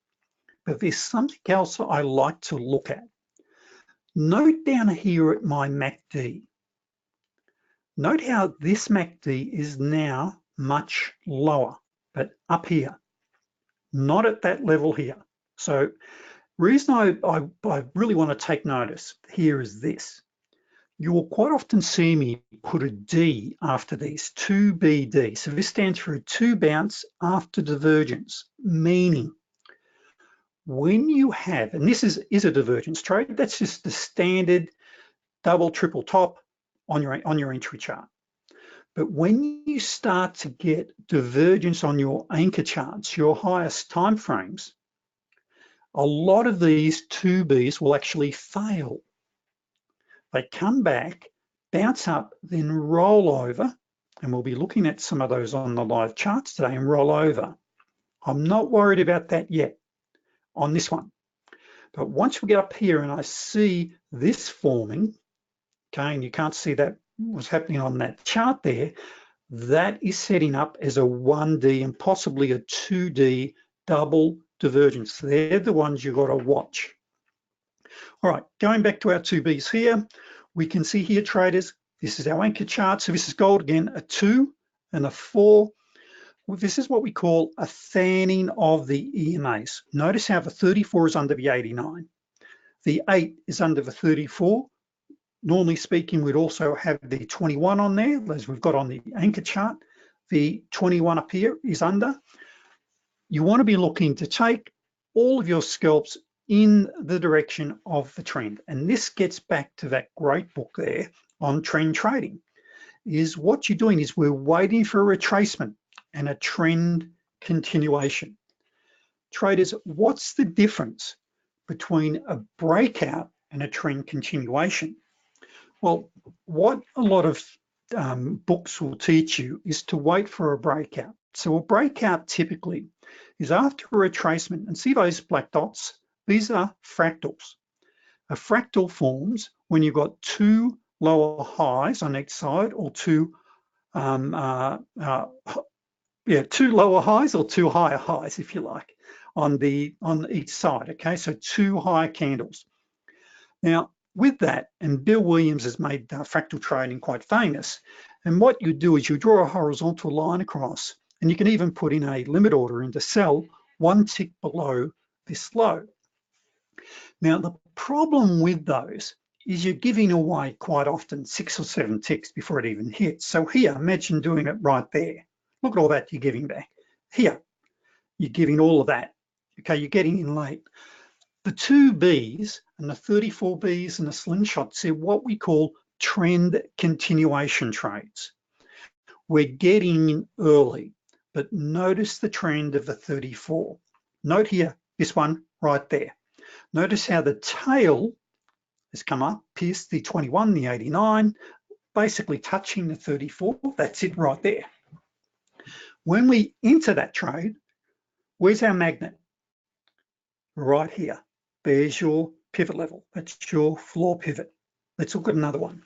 But there's something else I like to look at. Note down here at my MACD. Note how this MACD is now much lower, but up here, not at that level here. So reason I really want to take notice here is this. You will quite often see me put a D after these, 2BD. So this stands for a 2 bounce after divergence, meaning when you have, and this is a divergence trade, that's just the standard double, triple top on your entry chart. But when you start to get divergence on your anchor charts, your highest time frames, a lot of these 2Bs will actually fail. They come back, bounce up, then roll over, and we'll be looking at some of those on the live charts today, and roll over. I'm not worried about that yet on this one. But once we get up here and I see this forming, okay, and you can't see that what's happening on that chart there, that is setting up as a 1D and possibly a 2D double divergence. They're the ones you got to watch. All right, going back to our 2Bs here, we can see here, traders, this is our anchor chart. So this is gold again, a 2 and a 4. Well, this is what we call a fanning of the EMAs. Notice how the 34 is under the 89. The 8 is under the 34. Normally speaking, we'd also have the 21 on there, as we've got on the anchor chart. The 21 up here is under. You want to be looking to take all of your scalps in the direction of the trend. And this gets back to that great book there on trend trading, is what you're doing is we're waiting for a retracement and a trend continuation. Traders, what's the difference between a breakout and a trend continuation? Well, what a lot of books will teach you is to wait for a breakout. So a breakout typically is after a retracement, and see those black dots? These are fractals. A fractal forms when you've got two lower highs on each side, or two lower highs or two higher highs, if you like, on each side. Okay, so two higher candles. Now, with that, and Bill Williams has made fractal trading quite famous, and what you do is you draw a horizontal line across, and you can even put in a limit order in to sell one tick below this low. Now, the problem with those is you're giving away quite often 6 or 7 ticks before it even hits. So here, imagine doing it right there. Look at all that you're giving back. Here, you're giving all of that. Okay, you're getting in late. The 2Bs and the 34Bs and the slingshots are what we call trend continuation trades. We're getting in early, but notice the trend of the 34. Note here, this one right there. Notice how the tail has come up, pierced the 21, the 89, basically touching the 34. That's it right there. When we enter that trade, where's our magnet? Right here. There's your pivot level. That's your floor pivot. Let's look at another one.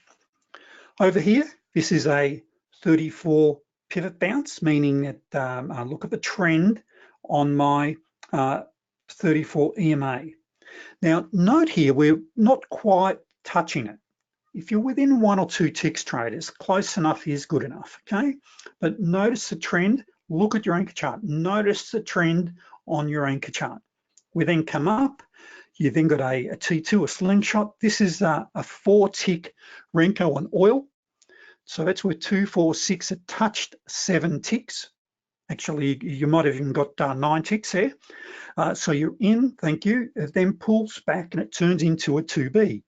Over here, this is a 34 pivot bounce, meaning that I look at the trend on my 34 EMA. Now, note here, we're not quite touching it. If you're within 1 or 2 ticks, traders, close enough is good enough, okay? But notice the trend, look at your anchor chart. Notice the trend on your anchor chart. We then come up, you then got a T2, a slingshot. This is a 4-tick Renko on oil. So that's where 2, 4, 6, it touched 7 ticks. Actually, you might have even got 9 ticks there. So you're in, thank you. It then pulls back and it turns into a 2B.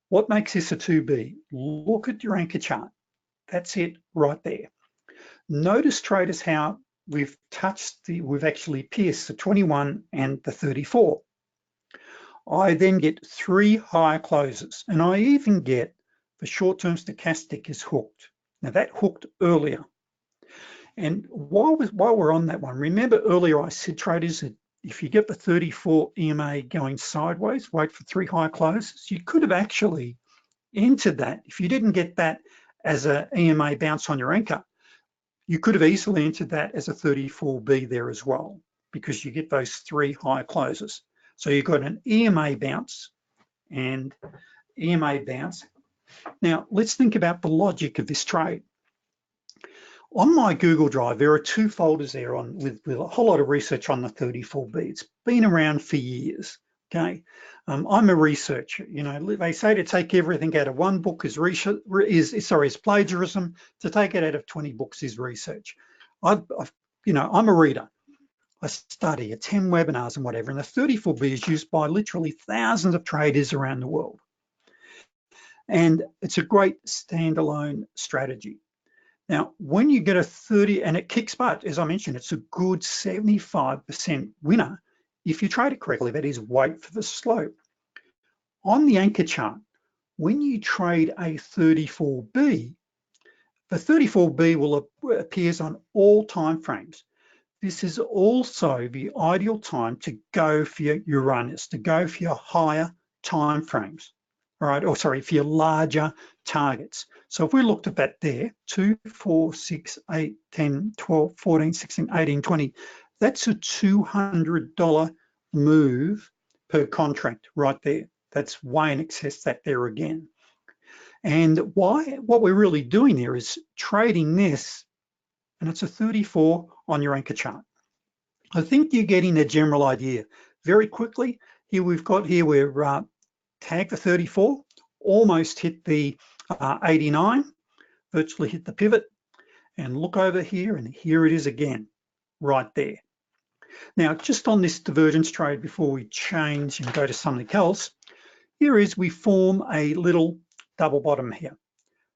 What makes this a 2B? Look at your anchor chart. That's it right there. Notice, traders, how we've actually pierced the 21 and the 34. I then get 3 higher closes, and I even get the short-term stochastic is hooked. Now that hooked earlier. And while we're on that one, remember earlier I said, traders, that if you get the 34 EMA going sideways, wait for 3 high closes. You could have actually entered that. If you didn't get that as a EMA bounce on your anchor, you could have easily entered that as a 34B there as well, because you get those 3 high closes. So you've got an EMA bounce and EMA bounce. Now let's think about the logic of this trade. On my Google Drive, there are 2 folders there with a whole lot of research on the 34B. It's been around for years, okay? I'm a researcher, you know, they say to take everything out of 1 book is plagiarism, to take it out of 20 books is research. I'm a reader. I study, attend webinars and whatever, and the 34B is used by literally thousands of traders around the world. And it's a great standalone strategy. Now, when you get a 30, and it kicks butt, as I mentioned, it's a good 75% winner if you trade it correctly. That is, wait for the slope. On the anchor chart, when you trade a 34B, the 34B appears on all time frames. This is also the ideal time to go for your runners, to go for your higher time frames, all right? Or sorry, for your larger targets. So if we looked at that there, 2, 4, 6, 8, 10, 12, 14, 16, 18, 20, that's a $200 move per contract right there. That's way in excess that there again. And what we're really doing there is trading this, and it's a 34 on your anchor chart. I think you're getting a general idea. Very quickly, here we've got here, we're tagged the 34, almost hit the 89, virtually hit the pivot, and look over here, and here it is again, right there. Now, just on this divergence trade, before we change and go to something else, here is we form a little double bottom here.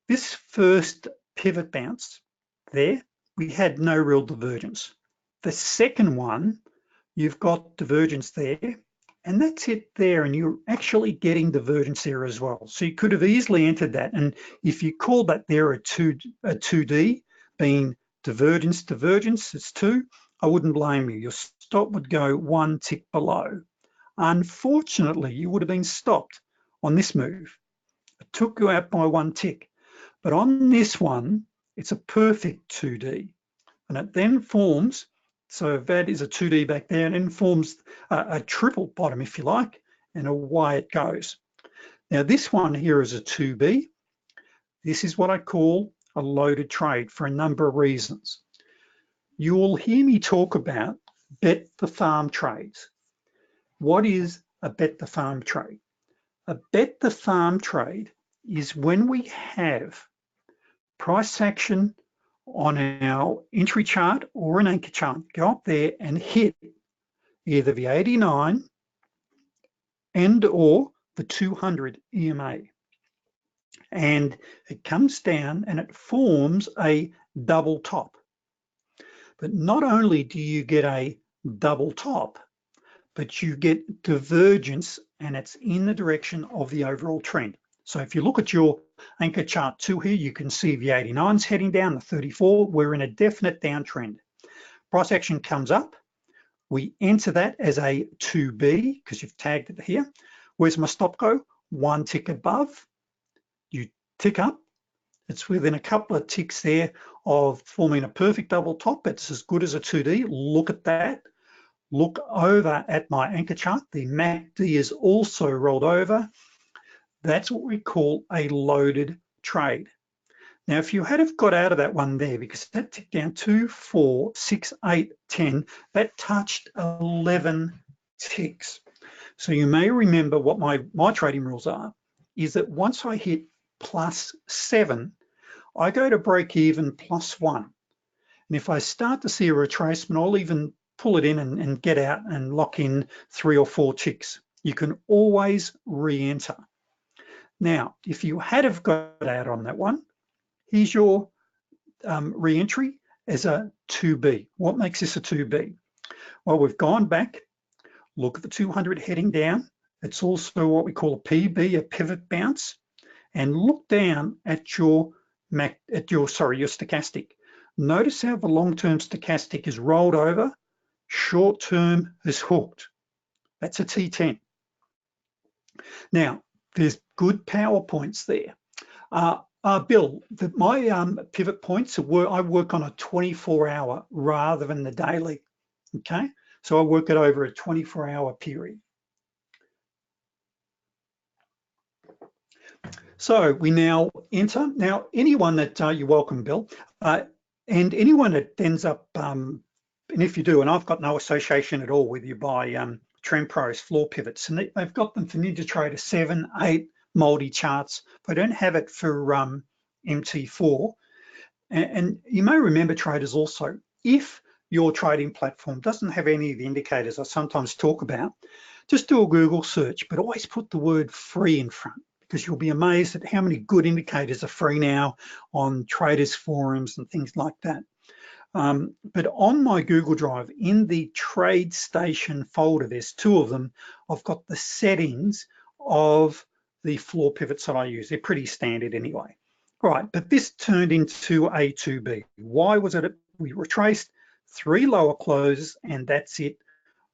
This first pivot bounce there, we had no real divergence. The second one, you've got divergence there, and that's it there, and you're actually getting divergence there as well. So you could have easily entered that, and if you call that there a 2D, being divergence, it's 2, I wouldn't blame you. Your stop would go 1 tick below. Unfortunately, you would have been stopped on this move. It took you out by 1 tick. But on this one, it's a perfect 2D. And it then forms, so that is a 2D back there, and then forms a triple bottom, if you like, and away it goes. Now this one here is a 2B. This is what I call a loaded trade for a number of reasons. You will hear me talk about bet the farm trades. What is a bet the farm trade? A bet the farm trade is when we have price action on our entry chart or an anchor chart, go up there and hit either the 89 and or the 200 EMA. And it comes down and it forms a double top. But not only do you get a double top, but you get divergence and it's in the direction of the overall trend. So if you look at your anchor chart 2 here, you can see the 89's heading down, the 34, we're in a definite downtrend. Price action comes up, we enter that as a 2B because you've tagged it here. Where's my stop go? 1 tick above, you tick up. It's within a couple of ticks there of forming a perfect double top. It's as good as a 2D. Look at that. Look over at my anchor chart. The MACD is also rolled over. That's what we call a loaded trade. Now, if you had have got out of that one there, because that ticked down 2, 4, 6, 8, 10, that touched 11 ticks. So you may remember what my trading rules are, is that once I hit +7, I go to break even +1. And if I start to see a retracement, I'll even pull it in and get out and lock in 3 or 4 ticks. You can always re-enter. Now, if you had have got out on that one, here's your re-entry as a 2B. What makes this a 2B? Well, we've gone back, look at the 200 heading down. It's also what we call a PB, a pivot bounce, and look down at your stochastic. Notice how the long-term stochastic is rolled over, short-term is hooked. That's a T10. Now, there's good power points there. Bill, my pivot points, I work on a 24-hour rather than the daily, okay? So I work it over a 24-hour period. So we now enter. Now, anyone that, you're welcome, Bill, and anyone that ends up, and if you do, and I've got no association at all with you by TrendPro's floor pivots, and they've got them for NinjaTrader 7, 8, multi-charts. They don't have it for MT4. And you may remember, traders, also, if your trading platform doesn't have any of the indicators I sometimes talk about, just do a Google search, but always put the word free in front, because you'll be amazed at how many good indicators are free now on traders forums and things like that. But on my Google Drive, in the TradeStation folder, there's 2 of them, I've got the settings of the floor pivots that I use. They're pretty standard anyway. All right, but this turned into a 2B. Why was it? We retraced 3 lower closes, and that's it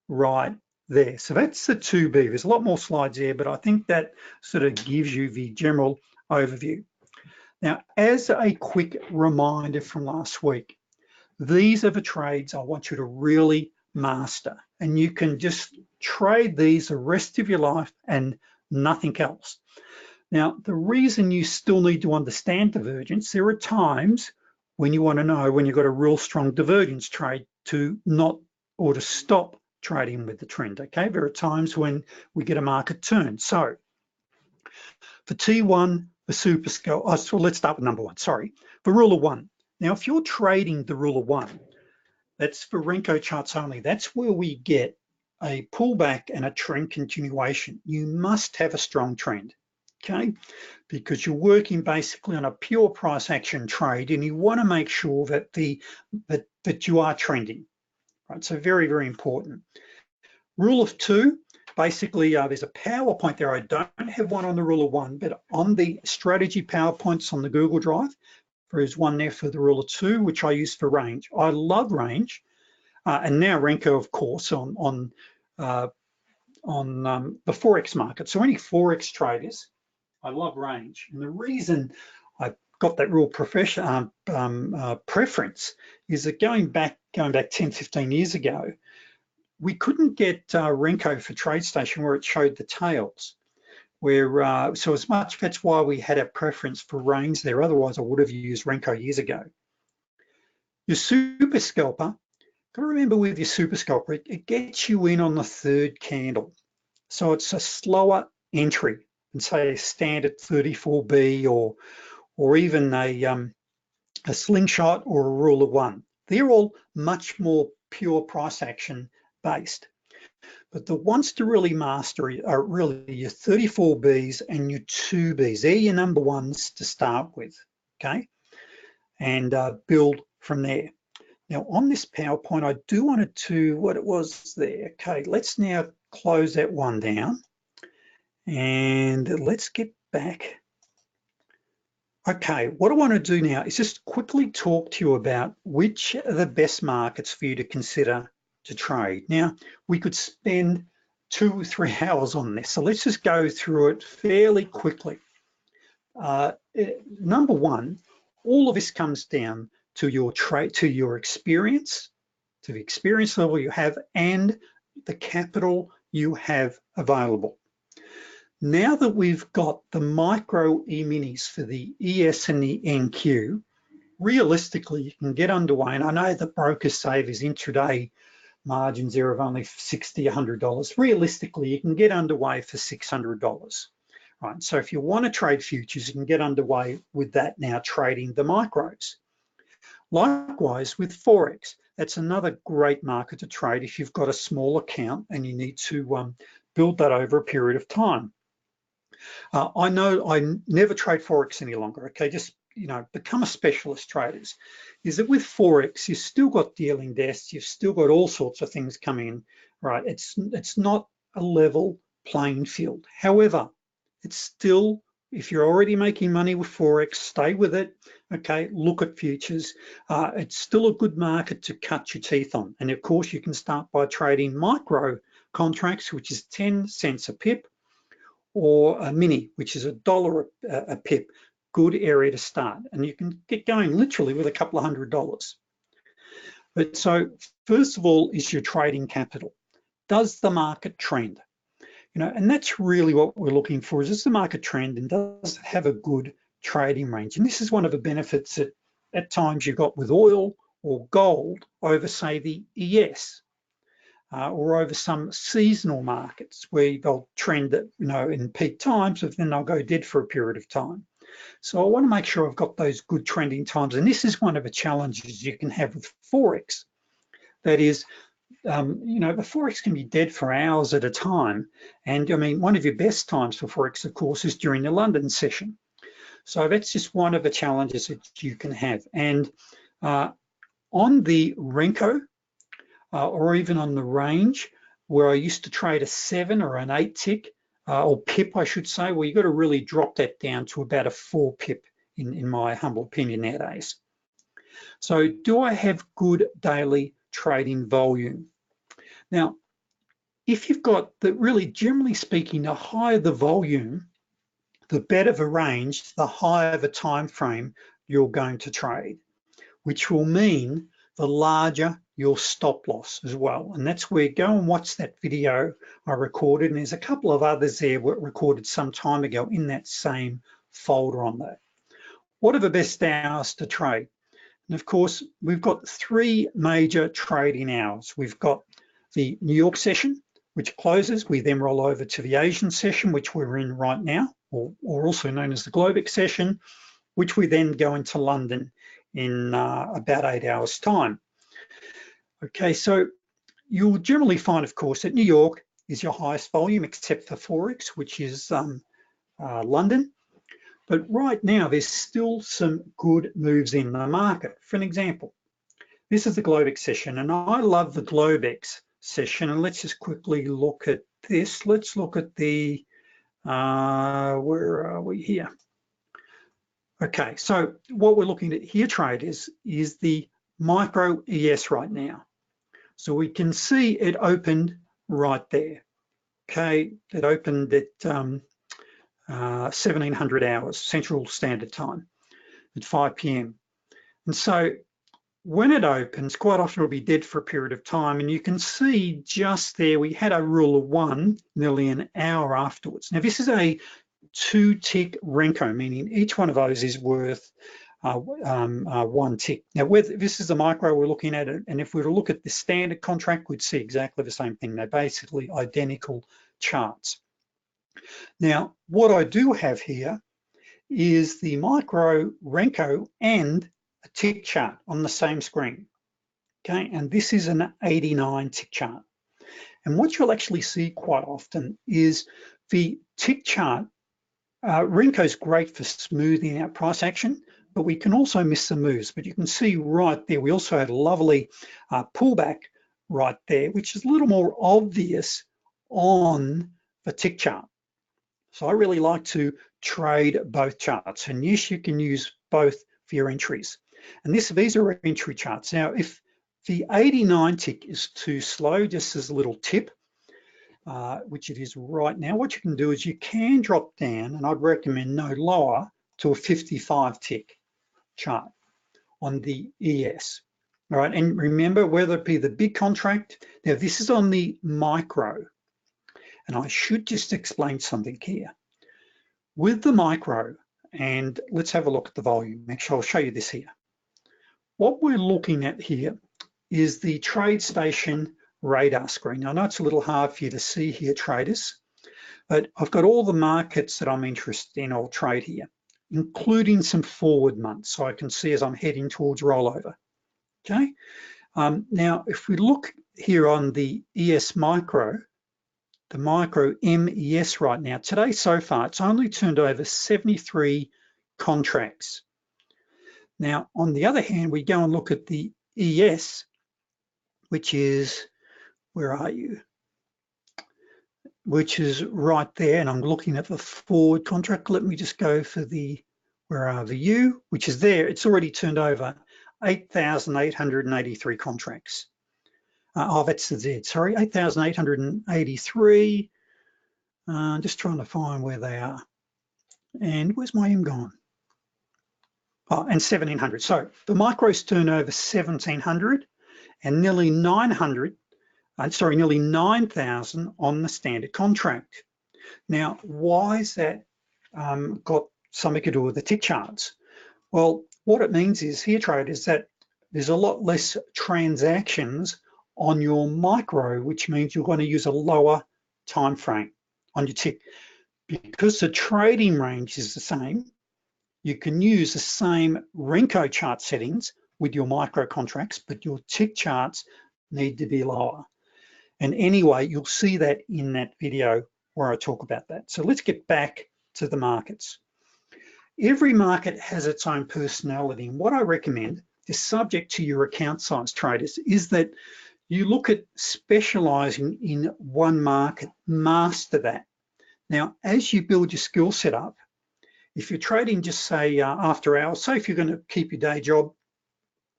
right there. So that's the 2B. There's a lot more slides there, but I think that sort of gives you the general overview. Now, as a quick reminder from last week, these are the trades I want you to really master, and you can just trade these the rest of your life and nothing else. Now, the reason you still need to understand divergence, there are times when you want to know when you've got a real strong divergence trade to not, or to stop trading with the trend, okay? There are times when we get a market turn. So for T1, the super scale, so let's start with number 1, sorry, the rule of 1. Now, if you're trading the rule of 1, that's for Renko charts only. That's where we get a pullback and a trend continuation. You must have a strong trend, okay? Because you're working basically on a pure price action trade, and you want to make sure that that you are trending, right? So very, very important. Rule of 2, basically there's a PowerPoint there. I don't have one on the rule of 1, but on the strategy PowerPoints on the Google Drive, there's one there for the rule of 2, which I use for range. I love range, and now Renko, of course, on the Forex market. So any Forex traders, I love range. And the reason I got that real preference is that going back 10, 15 years ago, we couldn't get Renko for TradeStation where it showed the tails. So as much, that's why we had a preference for range there. Otherwise, I would have used Renko years ago. Your super scalper, got to remember with your super scalper, it gets you in on the 3rd candle. So it's a slower entry than say a standard 34B or even a slingshot or a rule of 1. They're all much more pure price action based. But the ones to really master are really your 34Bs and your 2Bs. They're your number 1s to start with, okay? And build from there. Now on this PowerPoint, I do want it to, what it was there. Okay, let's now close that one down and let's get back. Okay, what I want to do now is just quickly talk to you about which are the best markets for you to consider to trade. Now, we could spend 2 or 3 hours on this, so let's just go through it fairly quickly. Number one, all of this comes down to your trade, to your experience, to the experience level you have, and the capital you have available. Now that we've got the micro E-minis for the ES and the NQ, realistically, you can get underway. And I know that brokers say there's intraday margins there of only $60, $100. Realistically, you can get underway for $600. Right, so if you want to trade futures, you can get underway with that now, trading the micros. Likewise with Forex, that's another great market to trade if you've got a small account and you need to build that over a period of time. I know I never trade Forex any longer, okay? Just, you know, become a specialist traders. Is that with Forex, you've still got dealing desks, you've still got all sorts of things coming in, right? It's not a level playing field. However, it's still, if you're already making money with Forex, stay with it, okay? Look at futures. It's still a good market to cut your teeth on. And of course, you can start by trading micro contracts, which is 10 cents a pip, or a mini, which is $1 a pip. Good area to start. And you can get going literally with a couple of $100. But so first of all is your trading capital. Does the market trend? You know, and that's really what we're looking for, is the market trend and does it have a good trading range? And this is one of the benefits that at times you've got with oil or gold over, say, the ES. Or over some seasonal markets where they'll trend at, you know, in peak times, but then they'll go dead for a period of time. So I want to make sure I've got those good trending times. And this is one of the challenges you can have with Forex. That is, you know, the Forex can be dead for hours at a time. And I mean, one of your best times for Forex, of course, is during the London session. So that's just one of the challenges that you can have. And on the Renko, or even on the range, where I used to trade a 7 or an 8 tick, or pip, I should say, well, you've got to really drop that down to about a 4 pip, in my humble opinion nowadays. So do I have good daily trading volume? Now, if you've got the, really generally speaking, the higher the volume, the better the range, the higher the time frame you're going to trade, which will mean the larger your stop loss as well. And that's where, go and watch that video I recorded, and there's a couple of others there were recorded some time ago in that same folder on that. What are the best hours to trade? And of course, we've got 3 major trading hours. We've got the New York session, which closes. We then roll over to the Asian session, which we're in right now, or also known as the Globex session, which we then go into London in about 8 hours time. Okay, so you'll generally find, of course, that New York is your highest volume, except for Forex, which is London. But right now, there's still some good moves in the market. For an example, this is the Globex session, and I love the Globex session. And let's just quickly look at this. Let's look at the, where are we here? Okay, so what we're looking at here, traders, is the micro ES right now. So we can see it opened right there. Okay, it opened at 1700 hours, Central Standard Time, at 5 p.m. And so when it opens, quite often it'll be dead for a period of time. And you can see just there, we had a rule of 1 nearly an hour afterwards. Now this is a 2-tick Renko, meaning each one of those is worth 1 tick. Now, this is the micro we're looking at, and if we were to look at the standard contract, we'd see exactly the same thing. They're basically identical charts. Now, what I do have here is the micro Renko and a tick chart on the same screen. Okay, and this is an 89 tick chart. And what you'll actually see quite often is the tick chart. Renko is great for smoothing out price action, but we can also miss some moves. But you can see right there, we also had a lovely pullback right there, which is a little more obvious on the tick chart. So I really like to trade both charts, and yes, you can use both for your entries. And these are entry charts. Now, if the 89 tick is too slow, just as a little tip, which it is right now, what you can do is you can drop down, and I'd recommend no lower, to a 55 tick chart on the ES. All right, and remember, whether it be the big contract, now this is on the micro, and I should just explain something here. With the micro, and let's have a look at the volume. Actually, I'll show you this here. What we're looking at here is the TradeStation radar screen. I know it's a little hard for you to see here, traders, but I've got all the markets that I'm interested in. I'll trade here, including some forward months, so I can see as I'm heading towards rollover. Okay. Now, if we look here on the ES micro, the micro MES right now, today so far, it's only turned over 73 contracts. Now, on the other hand, we go and look at the ES, which is, where are you? Which is right there, and I'm looking at the forward contract. Let me just go for the, where are the U, which is there. It's already turned over 8,883 contracts. Oh, that's the Z, sorry, 8,883. Just trying to find where they are. And where's my M gone? Oh, and 1,700. So the micros turn over 1,700 and nearly 900, nearly 9,000 on the standard contract. Now, why is that got something to do with the tick charts? Well, what it means is here, traders, that there's a lot less transactions on your micro, which means you're going to use a lower time frame on your tick. Because the trading range is the same, you can use the same Renko chart settings with your micro contracts, but your tick charts need to be lower. And anyway, you'll see that in that video where I talk about that. So let's get back to the markets. Every market has its own personality, and what I recommend is, subject to your account size, traders, is that you look at specializing in one market, master that. Now, as you build your skill set up, if you're trading just say after hours, say if you're going to keep your day job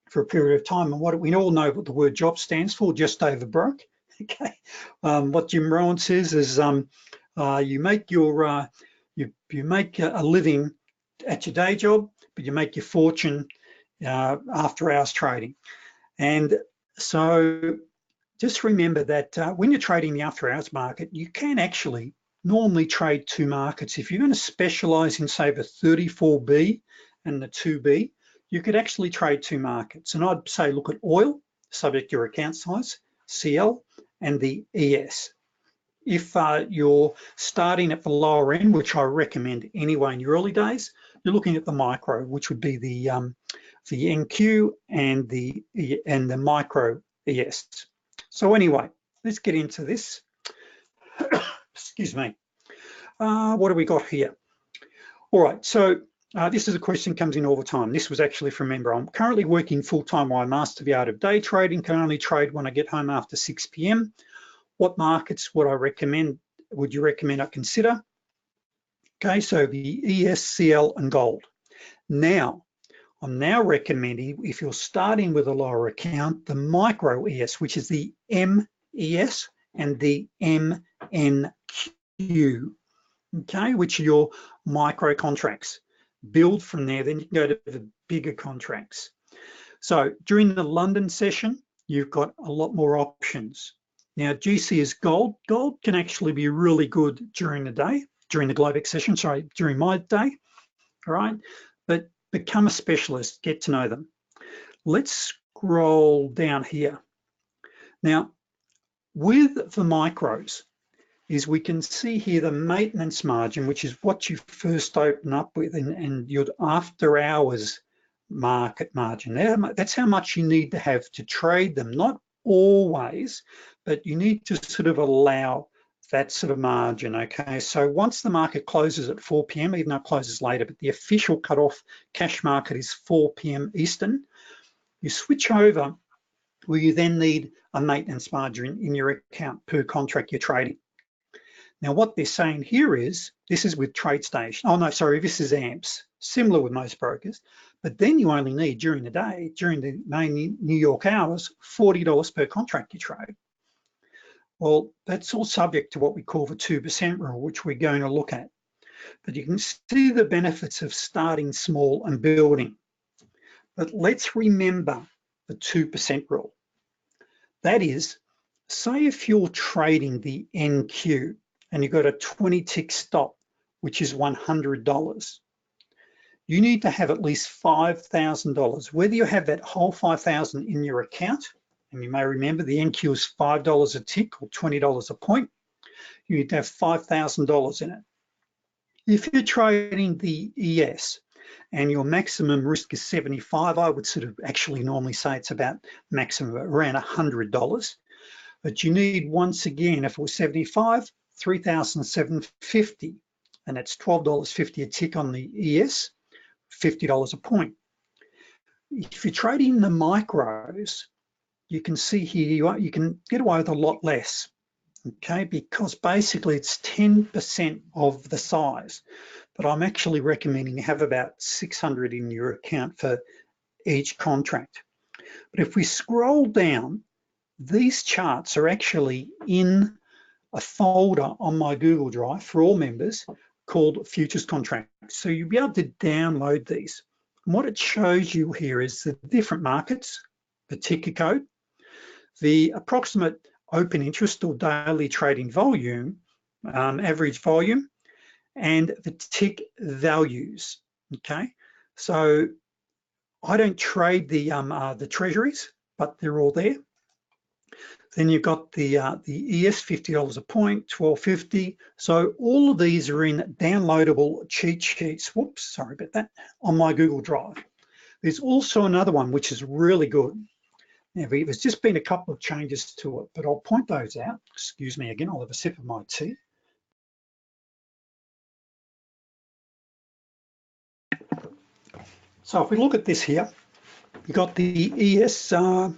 for a period of time, and what we all know what the word job stands for, just over broke. Okay, what Jim Rohn says is you make your you make a living at your day job, but you make your fortune after hours trading. And so just remember that when you're trading the after hours market, you can actually normally trade two markets. If you're going to specialize in, say, the 34B and the 2B, you could actually trade two markets. And I'd say look at oil, subject to your account size, CL, and the ES. If you're starting at the lower end, which I recommend anyway in your early days, you're looking at the micro, which would be the NQ and the micro ES. So anyway, let's get into this. Excuse me. What do we got here? All right, so this is a question that comes in all the time. This was actually from a member. I'm currently working full-time while I master the art of day trading, can only trade when I get home after 6 p.m. What markets would you recommend I consider? Okay, so the ES, CL, and gold. Now, I'm now recommending, if you're starting with a lower account, the micro ES, which is the MES and the MNQ, okay, which are your micro contracts. Build from there, then you can go to the bigger contracts. So during the London session, you've got a lot more options. Now, GC is gold. Gold can actually be really good during the day, during the Globex session, sorry, during my day, all right? But become a specialist, get to know them. Let's scroll down here. Now, with the micros, is we can see here the maintenance margin, which is what you first open up with, and your after hours market margin. That's how much you need to have to trade them. Not always, but you need to sort of allow that sort of margin, okay? So once the market closes at 4 p.m., even though it closes later, but the official cutoff cash market is 4 p.m. Eastern, you switch over where you then need a maintenance margin in your account per contract you're trading. Now what they're saying here is, this is with TradeStation. Oh no, sorry, this is AMPS, similar with most brokers, but then you only need during the day, during the main New York hours, $40 per contract you trade. Well, that's all subject to what we call the 2% rule, which we're going to look at. But you can see the benefits of starting small and building. But let's remember the 2% rule. That is, say if you're trading the NQ and you've got a 20 tick stop, which is $100, you need to have at least $5,000. Whether you have that whole $5,000 in your account, and you may remember the NQ is $5 a tick or $20 a point, you need to have $5,000 in it. If you're trading the ES and your maximum risk is 75, I would sort of actually normally say it's about maximum around $100. But you need, once again, if it was 75, $3,750, and that's $12.50 a tick on the ES, $50 a point. If you're trading the micros, you can see here you can get away with a lot less, okay? Because basically it's 10% of the size. But I'm actually recommending you have about 600 in your account for each contract. But if we scroll down, these charts are actually in a folder on my Google Drive for all members called Futures Contracts. So you'll be able to download these. And what it shows you here is the different markets, the ticker code, the approximate open interest or daily trading volume, average volume, and the tick values, okay? So I don't trade the treasuries, but they're all there. Then you've got the ES, $50 a point, $12.50. So all of these are in downloadable cheat sheets. Whoops, sorry about that, on my Google Drive. There's also another one which is really good. Now, there's just been a couple of changes to it, but I'll point those out. Excuse me again, I'll have a sip of my tea. So if we look at this here, you've got the ES, the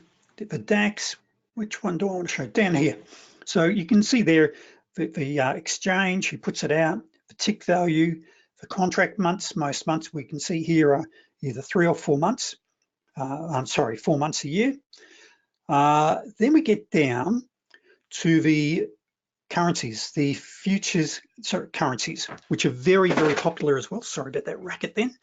DAX. Which one do I want to show? Down here. So you can see there the exchange, he puts it out, the tick value, the contract months. Most months we can see here are either 3 or 4 months. 4 months a year. Then we get down to the currencies, the futures, currencies, which are very, very popular as well. Sorry about that racket then.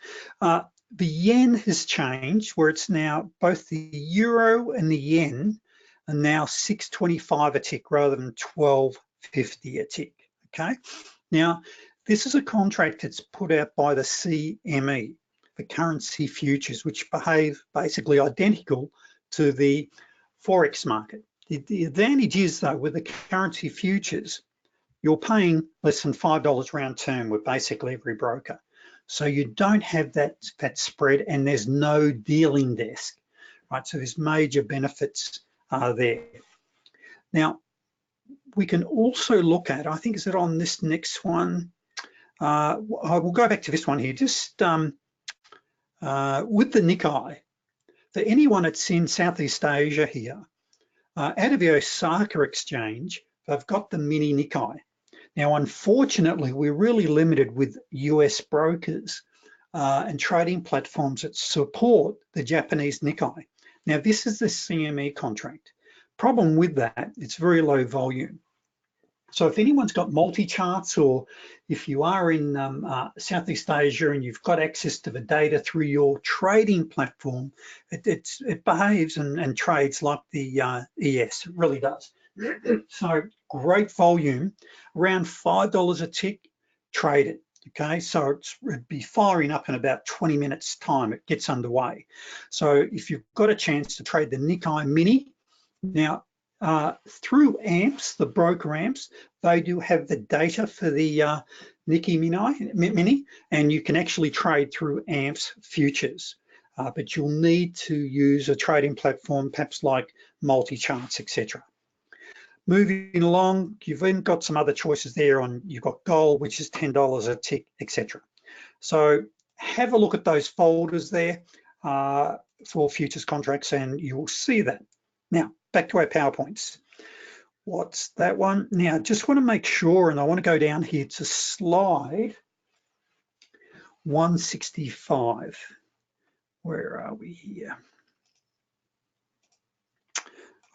The yen has changed, where it's now both the euro and the yen are now 6.25 a tick rather than 12.50 a tick, okay? Now, this is a contract that's put out by the CME, the currency futures, which behave basically identical to the Forex market. The advantage is though, with the currency futures, you're paying less than $5 round term with basically every broker. So you don't have that spread, and there's no dealing desk, right? So there's major benefits there. Now, we can also look at, I think, is it on this next one? I will go back to this one here, just with the Nikkei. For anyone that's in Southeast Asia here, out of the Osaka exchange, they've got the mini Nikkei. Now, unfortunately, we're really limited with US brokers and trading platforms that support the Japanese Nikkei. Now, this is the CME contract. Problem with that, it's very low volume. So if anyone's got multi-charts, or if you are in Southeast Asia and you've got access to the data through your trading platform, it behaves and trades like the ES, it really does. So great volume, around $5 a tick, trade it, okay? So it'd be firing up in about 20 minutes time, it gets underway. So if you've got a chance to trade the Nikkei Mini, now, through AMPS, the broker AMPS, they do have the data for the Nikkei Mini, and you can actually trade through AMPS futures. But you'll need to use a trading platform, perhaps like multi-charts, etc. Moving along, you've then got some other choices there on, you've got gold, which is $10 a tick, etc. So have a look at those folders there for futures contracts and you will see that. Now, back to our PowerPoints. What's that one? Now, just want to make sure, and I want to go down here to slide 165. Where are we here?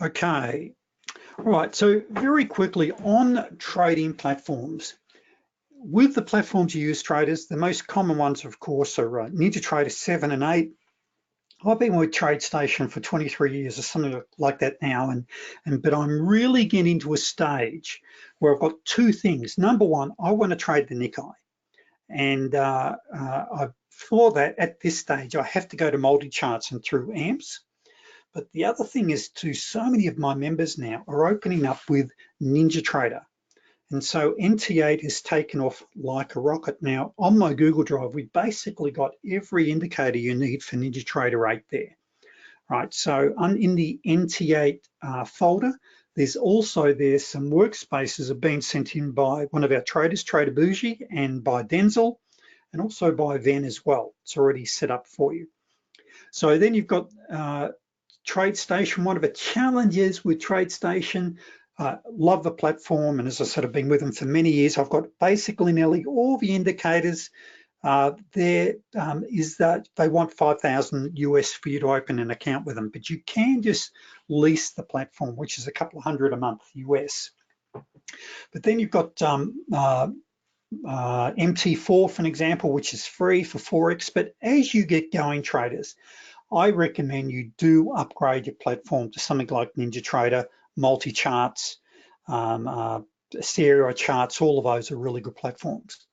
Okay. All right, so very quickly on trading platforms. With the platforms you use, traders, the most common ones, of course, are NinjaTrader 7 and 8. I've been with TradeStation for 23 years or something like that now, but I'm really getting to a stage where I've got two things. Number one, I want to trade the Nikkei, and for that, at this stage, I have to go to multi-charts and through AMPs. But the other thing is, so many of my members now are opening up with NinjaTrader. And so NT8 has taken off like a rocket. Now, on my Google Drive, we've basically got every indicator you need for NinjaTrader 8 there, right? So in the NT8 folder, there's some workspaces have been sent in by one of our traders, Trader Bougie, and by Denzel, and also by Ven as well. It's already set up for you. So then you've got TradeStation. One of the challenges with TradeStation, love the platform, and as I said, I've been with them for many years. I've got basically nearly all the indicators there. Is that they want 5,000 US for you to open an account with them, but you can just lease the platform, which is a couple of $100 a month US. But then you've got MT4 for an example, which is free for FOREX. But as you get going, traders, I recommend you do upgrade your platform to something like NinjaTrader, multi-charts, stereo charts. All of those are really good platforms.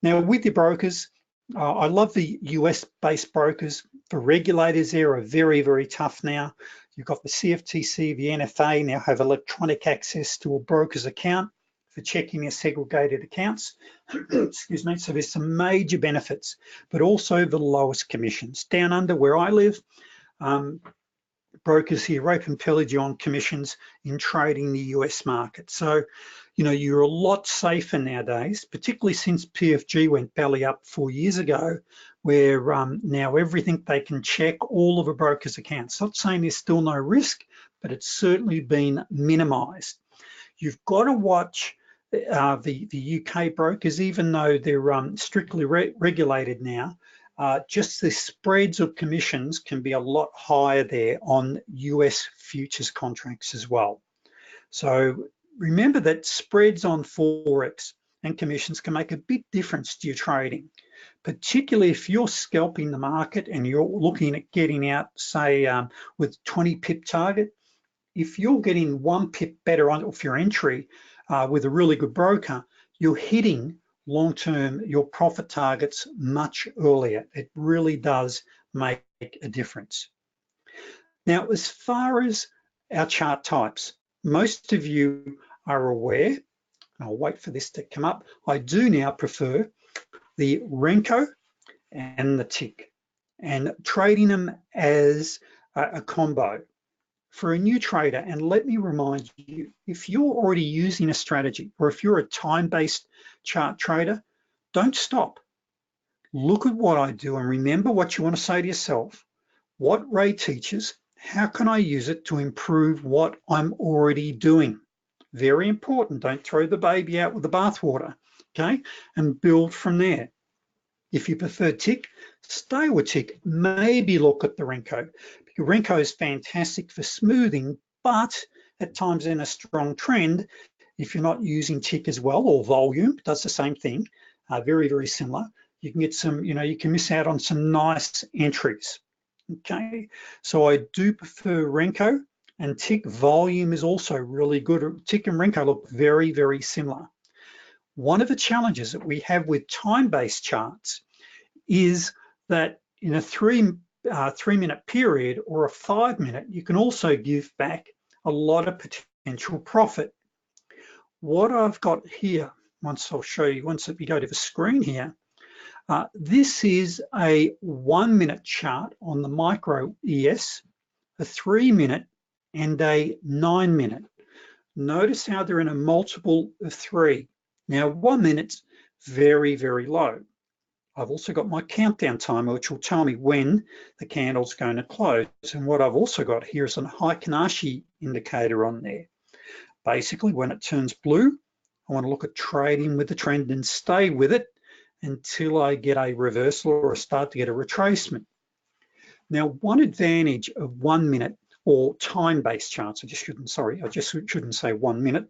Now with your brokers, I love the US-based brokers. The regulators there are very, very tough now. You've got the CFTC, the NFA now have electronic access to a broker's account for checking your segregated accounts. Excuse me. So there's some major benefits, but also the lowest commissions. Down under where I live, brokers here open pillage on commissions in trading the US market. So, you know, you're a lot safer nowadays, particularly since PFG went belly up 4 years ago, where now everything they can check all of a broker's accounts. Not saying there's still no risk, but it's certainly been minimized. You've got to watch the UK brokers, even though they're strictly regulated now. Just the spreads of commissions can be a lot higher there on US futures contracts as well. So remember that spreads on Forex and commissions can make a big difference to your trading, particularly if you're scalping the market and you're looking at getting out, say, with 20 pip target. If you're getting 1 pip better on off your entry with a really good broker, you're hitting long-term your profit targets much earlier. It really does make a difference. Now, as far as our chart types, most of you are aware, I'll wait for this to come up, I do now prefer the Renko and the tick, and trading them as a combo. For a new trader, and let me remind you, if you're already using a strategy, or if you're a time-based chart trader, don't stop. Look at what I do and remember what you want to say to yourself. What Ray teaches, how can I use it to improve what I'm already doing? Very important, don't throw the baby out with the bathwater, okay? And build from there. If you prefer tick, stay with tick, maybe look at the Renko. Renko is fantastic for smoothing, but at times in a strong trend, if you're not using tick as well, or volume, does the same thing, very, very similar, you can get some, you know, you can miss out on some nice entries, okay? So I do prefer Renko, and tick volume is also really good. Tick and Renko look very, very similar. One of the challenges that we have with time-based charts is that in a 3-minute period or a 5-minute, you can also give back a lot of potential profit. What I've got here, once I'll show you, once we go to the screen here, this is a 1-minute chart on the micro ES, a 3-minute and a 9-minute. Notice how they're in a multiple of 3. Now 1 minute's very, very low. I've also got my countdown timer, which will tell me when the candle's going to close. And what I've also got here is a Heikin-Ashi indicator on there. Basically, when it turns blue, I want to look at trading with the trend and stay with it until I get a reversal or start to get a retracement. Now, one advantage of 1 minute or time-based charts, I just shouldn't say 1 minute,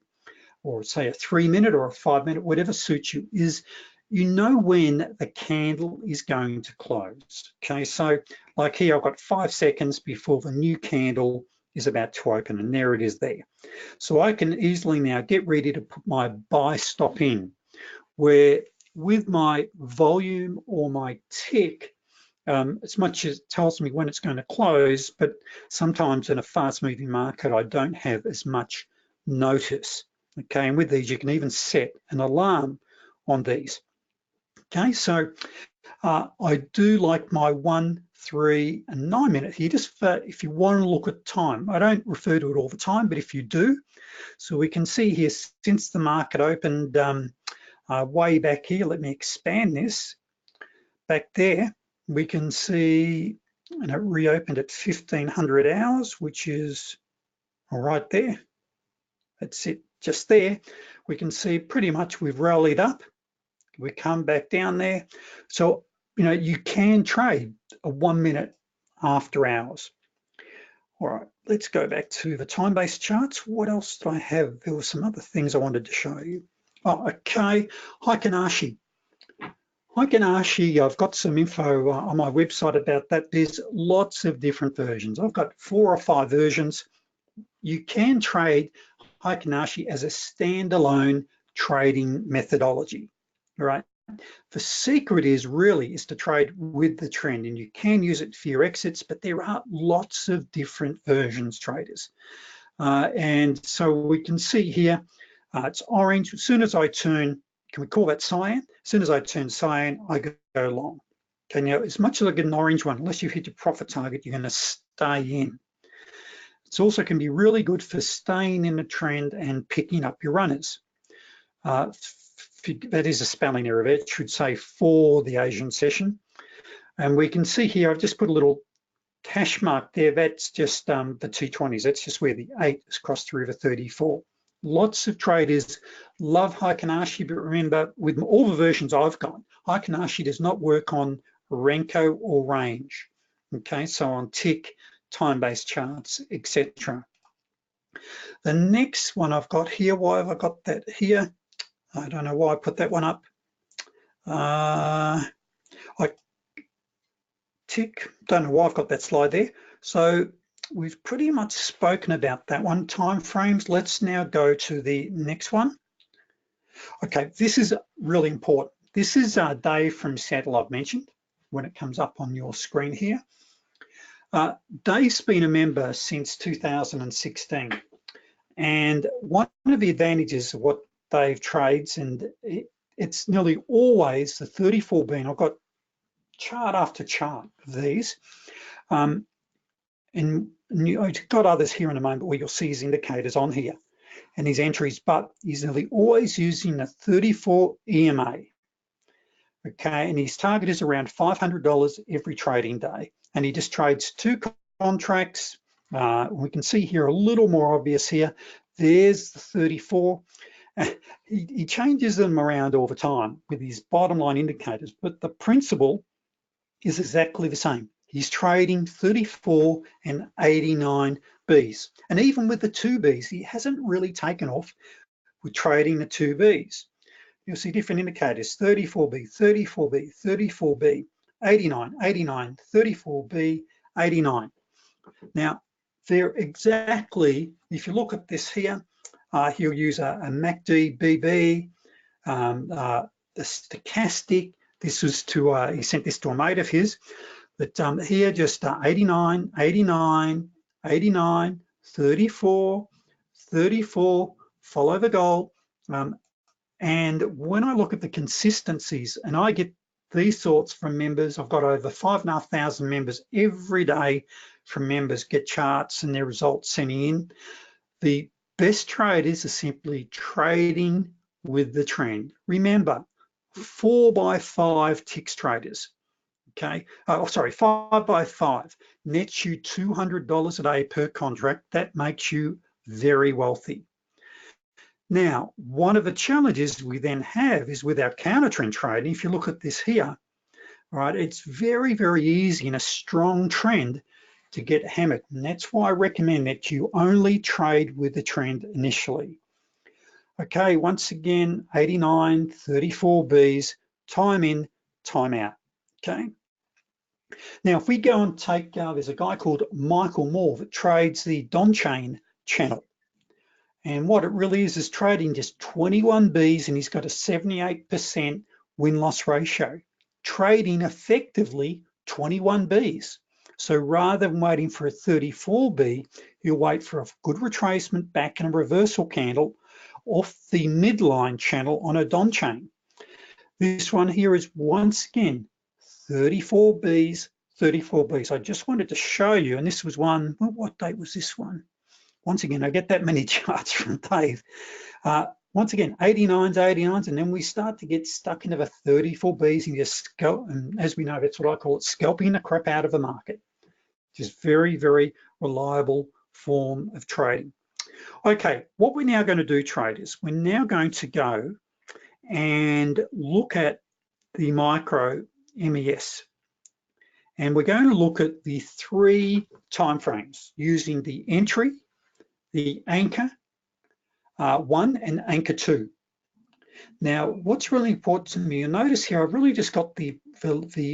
or say a 3 minute or a 5 minute, whatever suits you, is you know when the candle is going to close. Okay, so like here, I've got 5 seconds before the new candle is about to open, and there it is there. So I can easily now get ready to put my buy stop in, where with my volume or my tick, as much as it tells me when it's going to close, but sometimes in a fast moving market, I don't have as much notice. Okay, and with these, you can even set an alarm on these. Okay, so I do like my 1, 3, and 9 minute here, just for if you want to look at time. I don't refer to it all the time, but if you do, so we can see here since the market opened way back here, let me expand this, back there, we can see, and it reopened at 1500 hours, which is right there. That's it, just there. We can see pretty much we've rallied up. We come back down there. So, you know, you can trade a 1 minute after hours. All right, let's go back to the time-based charts. What else do I have? There were some other things I wanted to show you. Oh, okay, Heikin-Ashi. Heikin-Ashi, I've got some info on my website about that. There's lots of different versions. I've got 4 or 5 versions. You can trade Heikin-Ashi as a standalone trading methodology, all right? The secret is to trade with the trend, and you can use it for your exits, but there are lots of different versions, traders. And so we can see here, it's orange. As soon as I turn, can we call that cyan? As soon as I turn cyan, I go long. Okay, now as much as I get an orange one, unless you hit your profit target, you're gonna stay in. It also can be really good for staying in the trend and picking up your runners. That is a spelling error. It should say for the Asian session. And we can see here, I've just put a little hash mark there. That's just the T20s. That's just where the 8 has crossed through to 34. Lots of traders love Heikin-Ashi, but remember, with all the versions I've got, Heikin-Ashi does not work on Renko or range. Okay, so on tick, time-based charts, etc. The next one I've got here, why have I got that here? I don't know why I put that one up. I tick, don't know why I've got that slide there. So we've pretty much spoken about that one, time frames. Let's now go to the next one. Okay, this is really important. This is Dave from Seattle I've mentioned when it comes up on your screen here. Dave's been a member since 2016. And one of the advantages of what Dave trades, and it's nearly always the 34 bean. I've got chart after chart of these. And you've got others here in a moment where you'll see his indicators on here and his entries, but he's nearly always using the 34 EMA. Okay, and his target is around $500 every trading day. And he just trades 2 contracts. We can see here a little more obvious here. There's the 34. He changes them around all the time with his bottom line indicators, but the principle is exactly the same. He's trading 34 and 89 Bs. And even with the 2 Bs, he hasn't really taken off with trading the 2 Bs. You'll see different indicators, 34B, 34B, 34B, 89, 89, 34B, 89. Now, they're exactly, if you look at this here, he'll use a MACD BB, the stochastic. This was to, he sent this to a mate of his, but here just 89, 89, 89, 34, 34, follow the goal. And when I look at the consistencies, and I get these sorts from members, I've got over 5,500 members every day from members, get charts and their results sending in. The Best traders are simply trading with the trend. Remember, 4x5 ticks traders, okay? Oh, sorry, 5x5 nets you $200 a day per contract. That makes you very wealthy. Now, one of the challenges we then have is with our counter trend trading. If you look at this here, right, it's very, very easy in a strong trend to get hammered. And that's why I recommend that you only trade with the trend initially. Okay, once again, 89, 34 Bs, time in, time out, okay? Now, if we go and take, there's a guy called Michael Moore that trades the Don Chain channel. And what it really is trading just 21 Bs, and he's got a 78% win-loss ratio, trading effectively 21 Bs. So rather than waiting for a 34 B, he'll wait for a good retracement back and a reversal candle off the midline channel on a Don chain. This one here is once again 34 Bs, 34 Bs. I just wanted to show you, and this was one, what date was this one? Once again, I get that many charts from Dave. Once again, 89s, 89s, and then we start to get stuck into the 34 Bs and just scalp, and as we know, that's what I call it, scalping the crap out of the market. Just very, very reliable form of trading. Okay, what we're now going to do, traders, we're now going to go and look at the micro MES. And we're going to look at the 3 timeframes using the entry, the anchor 1 and anchor 2. Now, what's really important to me, you'll notice here, I've really just got the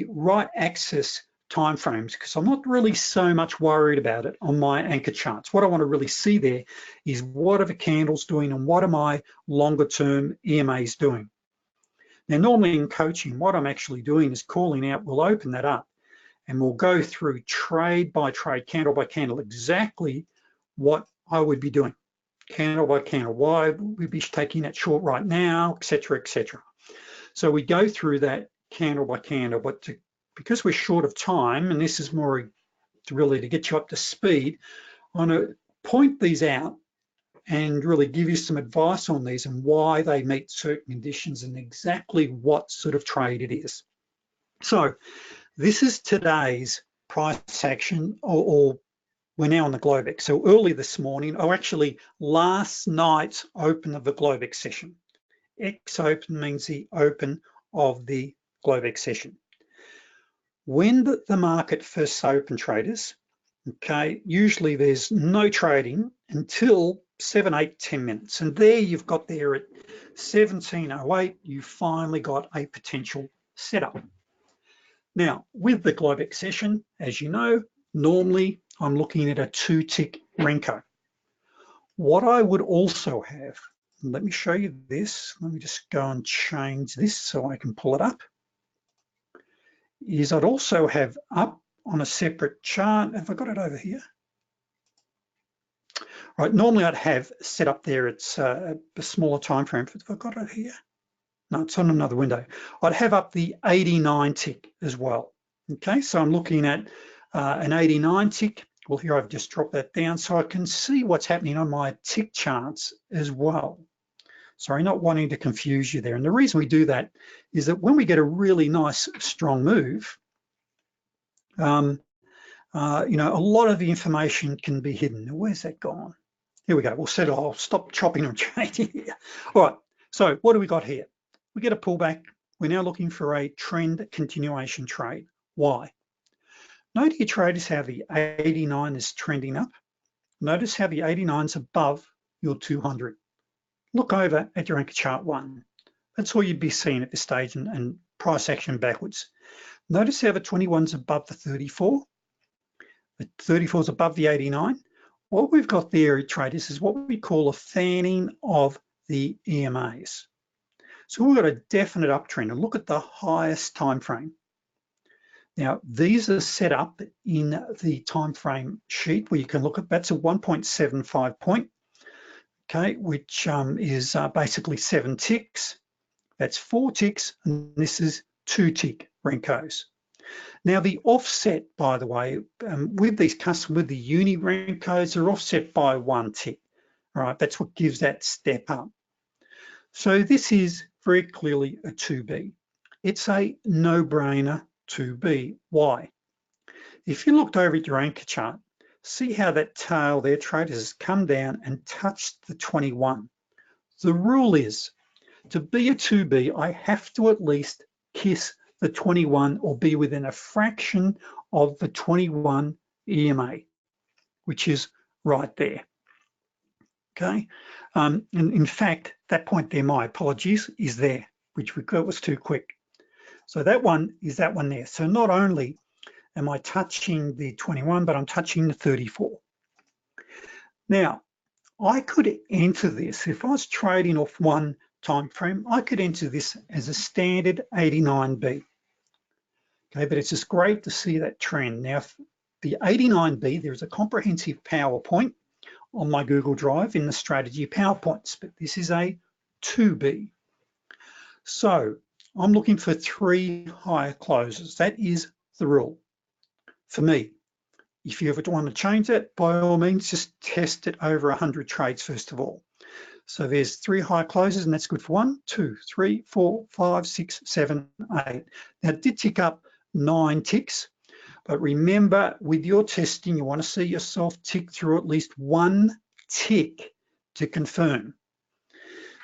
right axis timeframes because I'm not really so much worried about it on my anchor charts. What I want to really see there is what are the candles doing and what are my longer term EMAs doing. Now, normally in coaching, what I'm actually doing is calling out, we'll open that up and we'll go through trade by trade, candle by candle, exactly what I would be doing, candle by candle, why we'd be taking that short right now, et cetera, et cetera. So we go through that candle by candle, but because we're short of time, and this is more to really to get you up to speed, I want to point these out and really give you some advice on these and why they meet certain conditions and exactly what sort of trade it is. So this is today's price action, or we're now on the Globex. So early this morning, or actually last night's open of the Globex session. X open means the open of the Globex session. When the market first open, traders, okay, usually there's no trading until 7, 8, 10 minutes. And there you've got there at 17:08, you finally got a potential setup. Now, with the Globex session, as you know, normally I'm looking at a 2-tick Renko. What I would also have, let me show you this. Let me just go and change this so I can pull it up. Is I'd also have up on a separate chart. Have I got it over here? Right, normally I'd have set up there, it's a smaller time frame. Have I got it here? No, it's on another window. I'd have up the 89 tick as well. Okay, so I'm looking at an 89 tick. Well, here I've just dropped that down so I can see what's happening on my tick charts as well. Sorry, not wanting to confuse you there. And the reason we do that is that when we get a really nice strong move, you know, a lot of the information can be hidden. Where's that gone? Here we go. We'll set it. I'll stop chopping and changing here. All right. So what do we got here? We get a pullback. We're now looking for a trend continuation trade. Why? Note here, traders, how the 89 is trending up. Notice how the 89 is above your 200. Look over at your anchor chart 1. That's all you'd be seeing at this stage, and price action backwards. Notice how the 21's above the 34. The 34 is above the 89. What we've got there, traders, is what we call a fanning of the EMAs. So we've got a definite uptrend, and look at the highest time frame. Now, these are set up in the time frame sheet where you can look at, that's a 1.75 point, okay, which is basically 7 ticks. That's 4 ticks, and this is 2 tick Renkos. Now, the offset, by the way, with these custom, with the uni Renkos, are offset by 1 tick. All right, that's what gives that step up. So this is very clearly a 2B. It's a no-brainer 2B. Why? If you looked over at your anchor chart, see how that tail there, traders, has come down and touched the 21. The rule is, to be a 2B, I have to at least kiss the 21 or be within a fraction of the 21 EMA, which is right there, okay? And in fact, that point there, my apologies, is there, which we got was too quick. So that one is that one there. So not only am I touching the 21, but I'm touching the 34. Now, I could enter this, if I was trading off one time frame, I could enter this as a standard 89B. Okay, but it's just great to see that trend. Now, the 89B, there's a comprehensive PowerPoint on my Google Drive in the strategy PowerPoints, but this is a 2B. So I'm looking for 3 higher closes. That is the rule for me. If you ever want to change that, by all means, just test it over 100 trades first of all. So there's 3 high closes, and that's good for 1, 2, 3, 4, 5, 6, 7, 8. Now it did tick up 9 ticks, but remember with your testing, you want to see yourself tick through at least 1 tick to confirm.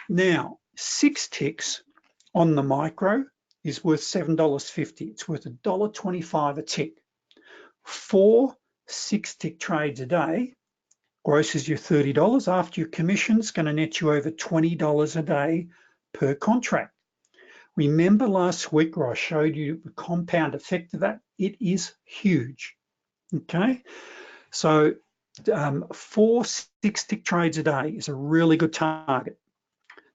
Now, 6 ticks on the micro is worth $7.50. It's worth $1.25 a tick. 4 6-tick trades a day grosses you $30. After your commission, it's going to net you over $20 a day per contract. Remember last week where I showed you the compound effect of that? It is huge, okay? So 4 6-tick trades a day is a really good target.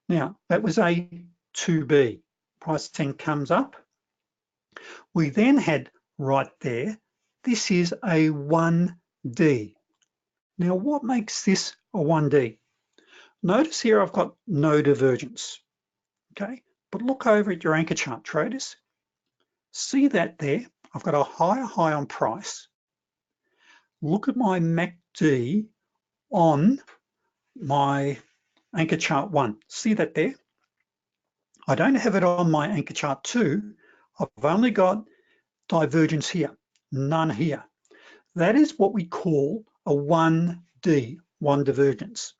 Now, that was a 2B. Price 10 comes up. We then had right there, this is a 1D. Now, what makes this a 1D? Notice here I've got no divergence, okay? But look over at your anchor chart, traders. See that there? I've got a higher high on price. Look at my MACD on my anchor chart 1. See that there? I don't have it on my anchor chart 2. I've only got divergence here, none here. That is what we call a 1D, 1 divergence.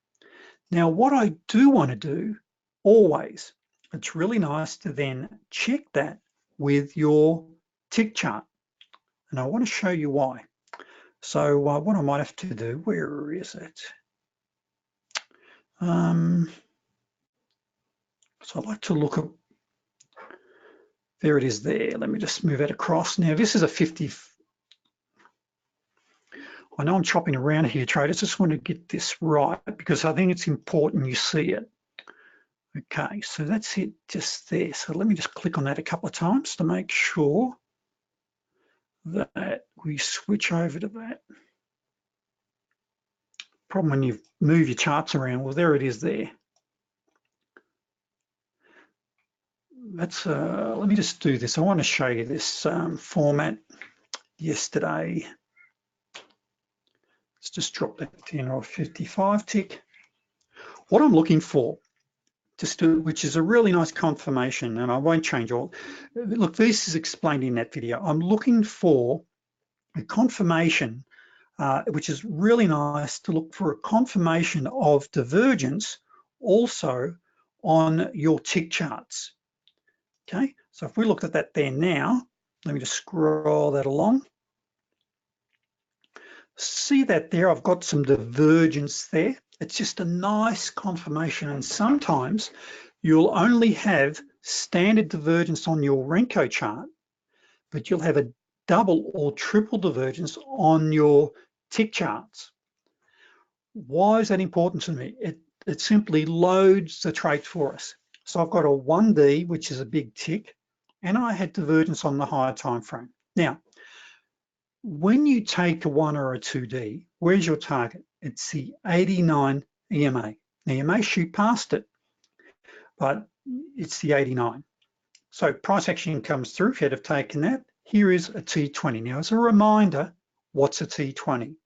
Now, what I do want to do always, it's really nice to then check that with your tick chart. And I want to show you why. So what I might have to do, where is it? So I'd like to look at, there it is there. Let me just move it across. Now, this is a 50. I know I'm chopping around here, traders. Just want to get this right because I think it's important you see it. Okay, so that's it just there. So let me just click on that a couple of times to make sure that we switch over to that. Problem when you move your charts around, well, there it is there. That's, let me just do this. I want to show you this format yesterday. Let's just drop that in or 55 tick. What I'm looking for, which is a really nice confirmation, and I won't change all. Look, this is explained in that video. I'm looking for a confirmation, which is really nice to look for a confirmation of divergence also on your tick charts. Okay, so if we look at that there now, let me just scroll that along. See that there, I've got some divergence there. It's just a nice confirmation, and sometimes you'll only have standard divergence on your Renko chart, but you'll have a double or triple divergence on your tick charts. Why is that important to me? It simply loads the trade for us. So I've got a 1D, which is a big tick, and I had divergence on the higher time frame. Now, when you take a 1 or a 2D, where's your target? It's the 89 EMA. Now you may shoot past it, but it's the 89. So price action comes through. If you'd have taken that, here is a T20. Now as a reminder, what's a T20?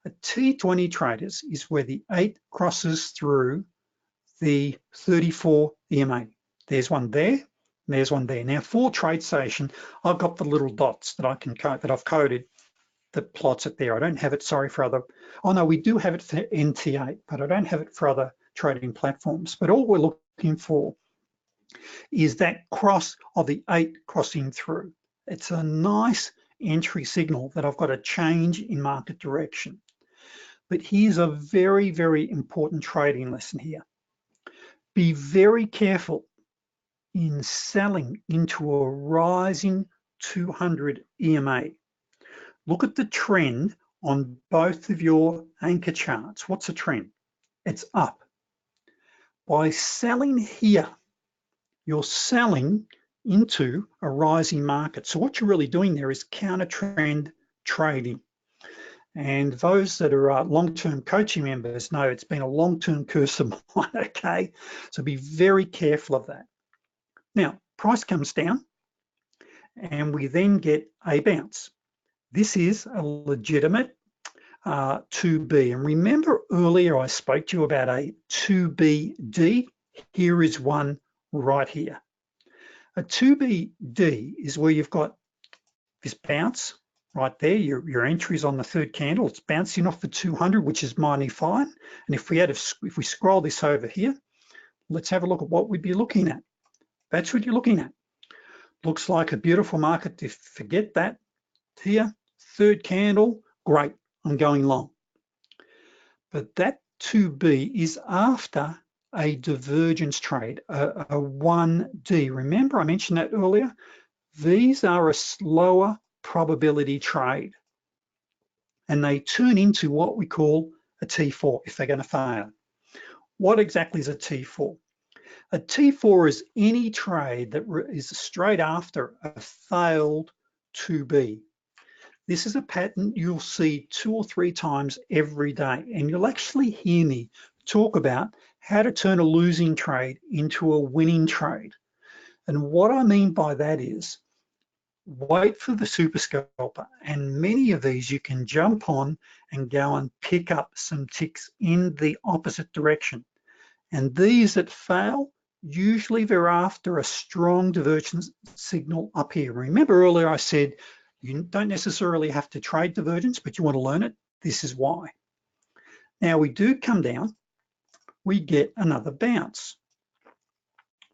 A T20 traders is where the 8 crosses through the 34 EMA. There's one there, and there's one there. Now for TradeStation, I've got the little dots that I can code, that I've coded, that plots it there. I don't have it, sorry, for other, oh no, we do have it for NT8, but I don't have it for other trading platforms. But all we're looking for is that cross of the 8 crossing through. It's a nice entry signal that I've got a change in market direction. But here's a very, very important trading lesson here. Be very careful in selling into a rising 200 EMA. Look at the trend on both of your anchor charts. What's the trend? It's up. By selling here, you're selling into a rising market. So what you're really doing there is counter trend trading. And those that are long-term coaching members know it's been a long-term curse of mine, okay? So be very careful of that. Now, price comes down and we then get a bounce. This is a legitimate 2B. And remember earlier I spoke to you about a 2BD? Here is one right here. A 2BD is where you've got this bounce right there. Your entry is on the third candle. It's bouncing off the 200, which is mighty fine. And if we scroll this over here, let's have a look at what we'd be looking at. That's what you're looking at. Looks like a beautiful market. If forget that here, third candle, great, I'm going long. But that 2B is after a divergence trade, a 1D. Remember I mentioned that earlier? These are a slower probability trade, and they turn into what we call a T4 if they're going to fail. What exactly is a T4? A T4 is any trade that is straight after a failed 2B. This is a pattern you'll see 2 or 3 times every day, and you'll actually hear me talk about how to turn a losing trade into a winning trade. And what I mean by that is wait for the super scalper, and many of these you can jump on and go and pick up some ticks in the opposite direction. And these that fail, usually they're after a strong divergence signal up here. Remember earlier I said you don't necessarily have to trade divergence, but you want to learn it. This is why. Now we do come down, we get another bounce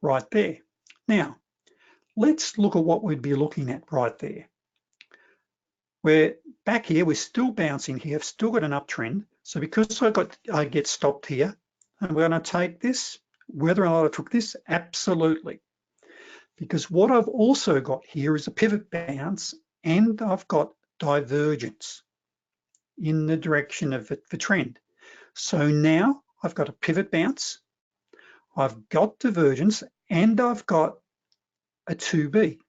right there. Now, let's look at what we'd be looking at right there. We're back here, we're still bouncing here, I've still got an uptrend. So because I get stopped here, and we're gonna take this, whether or not I took this, absolutely. Because what I've also got here is a pivot bounce, and I've got divergence in the direction of the trend. So now I've got a pivot bounce, I've got divergence, and I've got a 2B.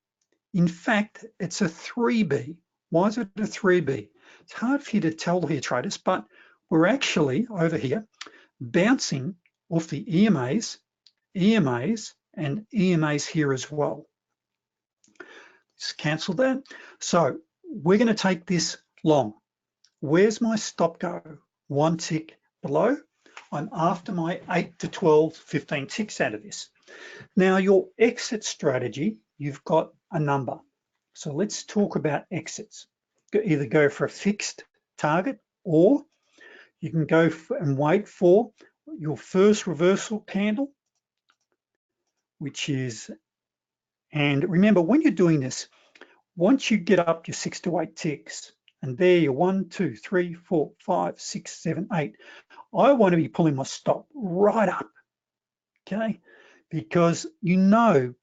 In fact, it's a 3B. Why is it a 3B? It's hard for you to tell here, traders, but we're actually over here bouncing off the EMAs, and EMAs here as well. Just cancel that. So we're going to take this long. Where's my stop go? 1 tick below. I'm after my 8 to 12, 15 ticks out of this. Now your exit strategy, you've got a number. So let's talk about exits. Either go for a fixed target, or you can go and wait for your first reversal candle, which is, and remember when you're doing this, once you get up your 6 to 8 ticks, and there you're 1, 2, 3, 4, 5, 6, 7, 8, I want to be pulling my stop right up, okay? Because you know,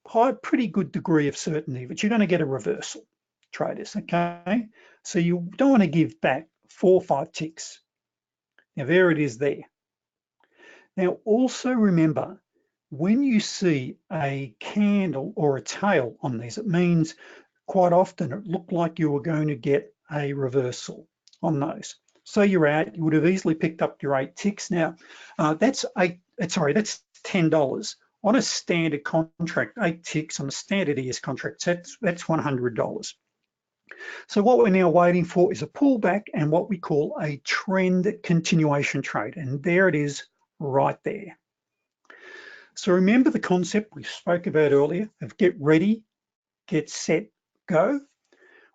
pretty good degree of certainty that you're going to get a reversal, traders, okay? So you don't want to give back 4 or 5 ticks. Now there it is there. Now also remember, when you see a candle or a tail on these, it means quite often it looked like you were going to get a reversal on those. So you're out, you would have easily picked up your 8 ticks. Now that's $10. On a standard contract, 8 ticks on a standard ES contract, that's $100. So what we're now waiting for is a pullback and what we call a trend continuation trade. And there it is right there. So remember the concept we spoke about earlier of get ready, get set, go?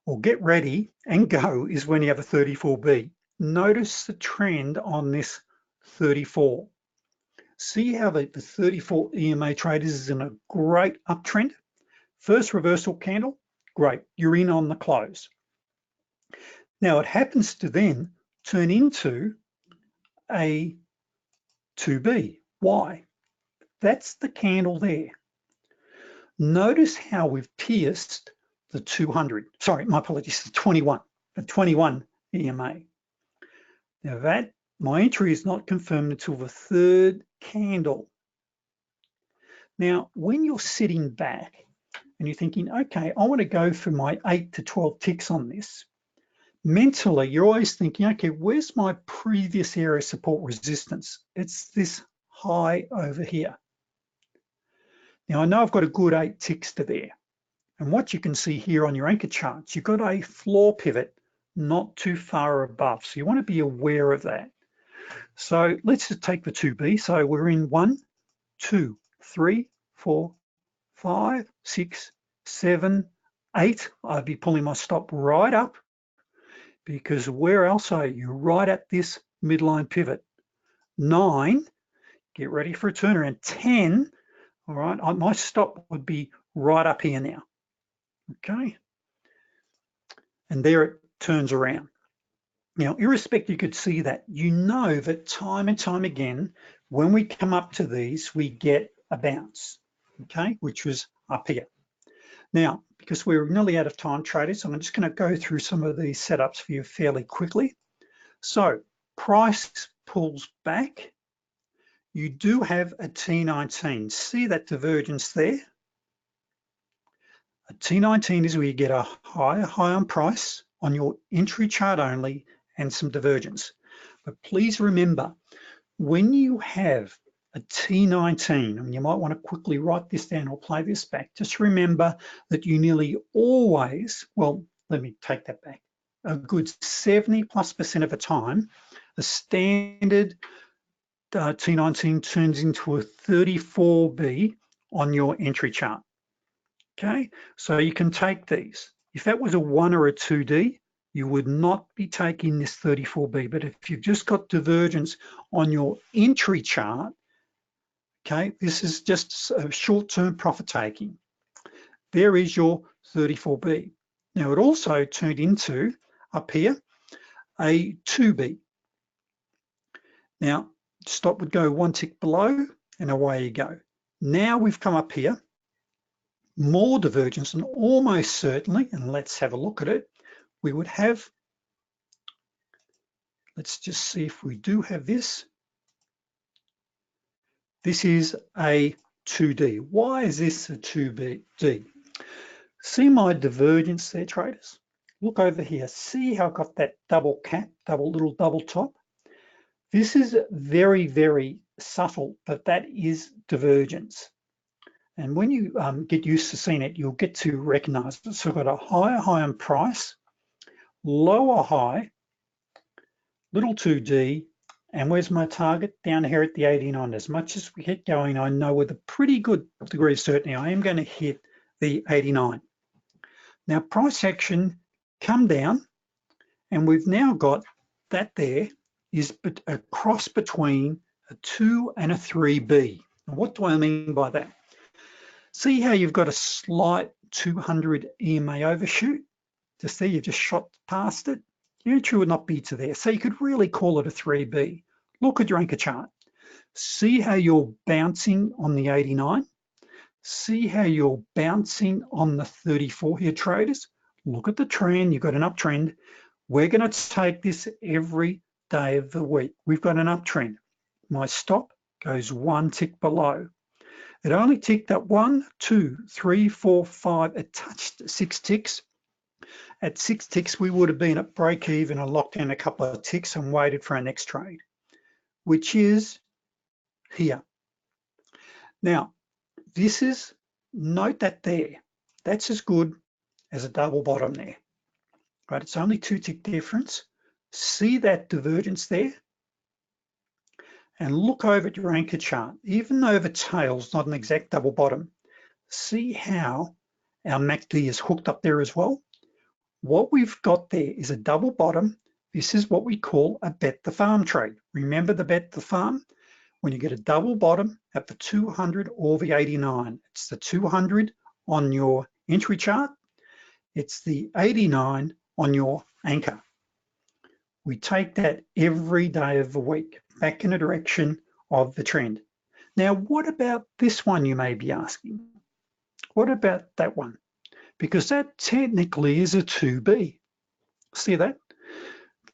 Well, get ready and go is when you have a 34B. Notice the trend on this 34. See how the 34 EMA traders is in a great uptrend? First reversal candle, great, you're in on the close. Now it happens to then turn into a 2B. Why? That's the candle there. Notice how we've pierced the 200, sorry, my apologies, the 21 EMA. Now that, my entry is not confirmed until the third candle. Now, when you're sitting back and you're thinking, okay, I want to go for my 8 to 12 ticks on this, mentally, you're always thinking, okay, where's my previous area of support resistance? It's this high over here. Now, I know I've got a good 8 ticks to there. And what you can see here on your anchor charts, you've got a floor pivot not too far above. So you want to be aware of that. So let's just take the 2B. So we're in 1, 2, 3, 4, 5, 6, 7, 8. I'd be pulling my stop right up because where else are you? Right at this midline pivot. 9, get ready for a turnaround. 10, all right, my stop would be right up here now, okay? And there it turns around. Now, irrespective, you could see that. You know that time and time again, when we come up to these, we get a bounce, okay, which was up here. Now, because we're nearly out of time, traders, I'm just going to go through some of these setups for you fairly quickly. So, price pulls back. You do have a T19. See that divergence there? A T19 is where you get a high on price on your entry chart only and some divergence. But please remember, when you have a T19, and you might want to quickly write this down or play this back, just remember that you nearly always, well, let me take that back, a good 70+% of the time, the standard T19 turns into a 34B on your entry chart. Okay, so you can take these. If that was a 1 or a 2D, you would not be taking this 34B, but if you've just got divergence on your entry chart, okay, this is just a short-term profit taking. There is your 34B. Now it also turned into, up here, a 2B. Now, stop would go 1 tick below and away you go. Now we've come up here, more divergence, and almost certainly, and let's have a look at it, we would have, let's just see if we do have this. This is a 2D. Why is this a 2D? See my divergence there, traders? Look over here. See how I've got that double cap, little double top? This is very, very subtle, but that is divergence. And when you get used to seeing it, you'll get to recognize it. So I've got a higher high on price, lower high, little 2D, and where's my target? Down here at the 89. As much as we get going, I know with a pretty good degree of certainty, I am going to hit the 89. Now, price action come down, and we've now got that there is a cross between a 2 and a 3B. Now, what do I mean by that? See how you've got a slight 200 EMA overshoot? Just there, you've just shot past it. Your entry would not be to there. So you could really call it a 3B. Look at your anchor chart. See how you're bouncing on the 89? See how you're bouncing on the 34 here, traders? Look at the trend, you've got an uptrend. We're gonna take this every day of the week. We've got an uptrend. My stop goes 1 tick below. It only ticked up 1, 2, 3, 4, 5. It touched 6 ticks. At 6 ticks, we would have been at break even and locked in a couple of ticks and waited for our next trade, which is here. Now, note that there. That's as good as a double bottom there. right? It's only 2 tick difference. See that divergence there? And look over at your anchor chart. Even though the tail's not an exact double bottom, see how our MACD is hooked up there as well? What we've got there is a double bottom. This is what we call a bet the farm trade. Remember the bet the farm? When you get a double bottom at the 200 or the 89, it's the 200 on your entry chart, it's the 89 on your anchor. We take that every day of the week, back in the direction of the trend. Now, what about this one, you may be asking? What about that one? Because that technically is a 2B. See that?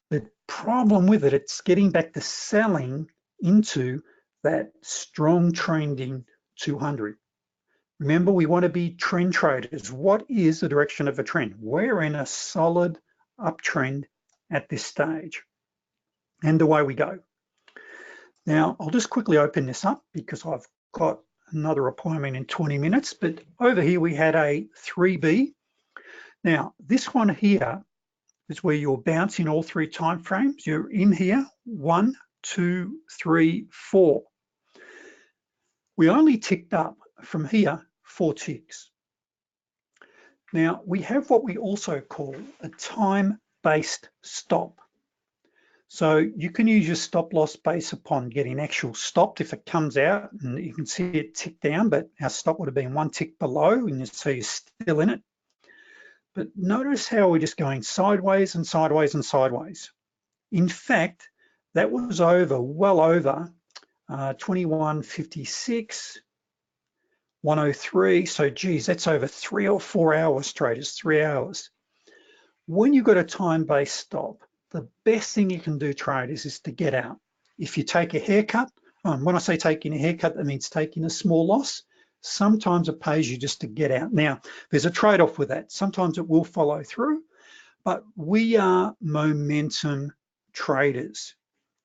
The problem with it, it's getting back to selling into that strong trending 200. Remember, we want to be trend traders. What is the direction of a trend? We're in a solid uptrend at this stage. And away we go. Now, I'll just quickly open this up because I've got another appointment in 20 minutes, but over here we had a 3B. Now, this one here is where you're bouncing all 3 time frames. You're in here, 1, 2, 3, 4. We only ticked up from here 4 ticks. Now, we have what we also call a time-based stop. So you can use your stop loss based upon getting actual stopped if it comes out, and you can see it tick down, but our stop would have been 1 tick below, and so you're still in it. But notice how we're just going sideways and sideways and sideways. In fact, that was well over 21.56, 103. So geez, that's over 3 or 4 hours, traders, 3 hours. When you've got a time-based stop, the best thing you can do, traders, is to get out. If you take a haircut, when I say taking a haircut, that means taking a small loss. Sometimes it pays you just to get out. Now, there's a trade-off with that. Sometimes it will follow through, but we are momentum traders.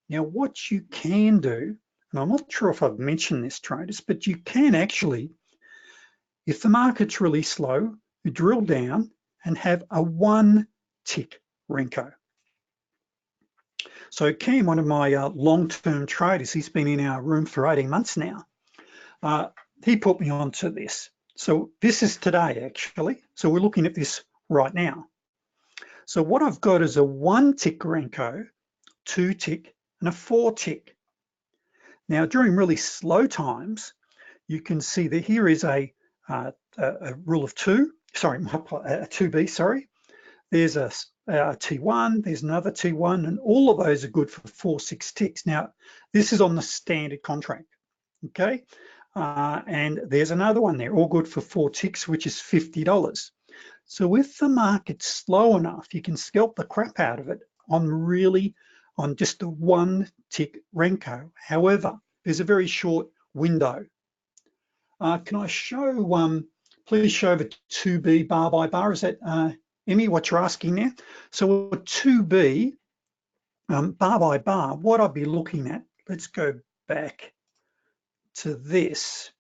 Now, what you can do, and I'm not sure if I've mentioned this, traders, but you can actually, if the market's really slow, drill down and have a 1 tick Renko. So Cam, one of my long-term traders, he's been in our room for 18 months now. He put me onto this. So this is today, actually. So we're looking at this right now. So what I've got is a 1 tick Renko, 2 tick, and a 4 tick. Now, during really slow times, you can see that here is a rule of 2, sorry, a 2B, sorry. There's a T1, there's another T1, and all of those are good for 4, 6 ticks. Now, this is on the standard contract, okay? And there's another one there, all good for 4 ticks, which is $50. So if the market's slow enough, you can scalp the crap out of it on just a 1 tick Renko. However, there's a very short window. Can I show, please show the 2B bar by bar? Is that, Emmy, what you're asking there? So a 2B, bar by bar, what I'll be looking at, let's go back to this.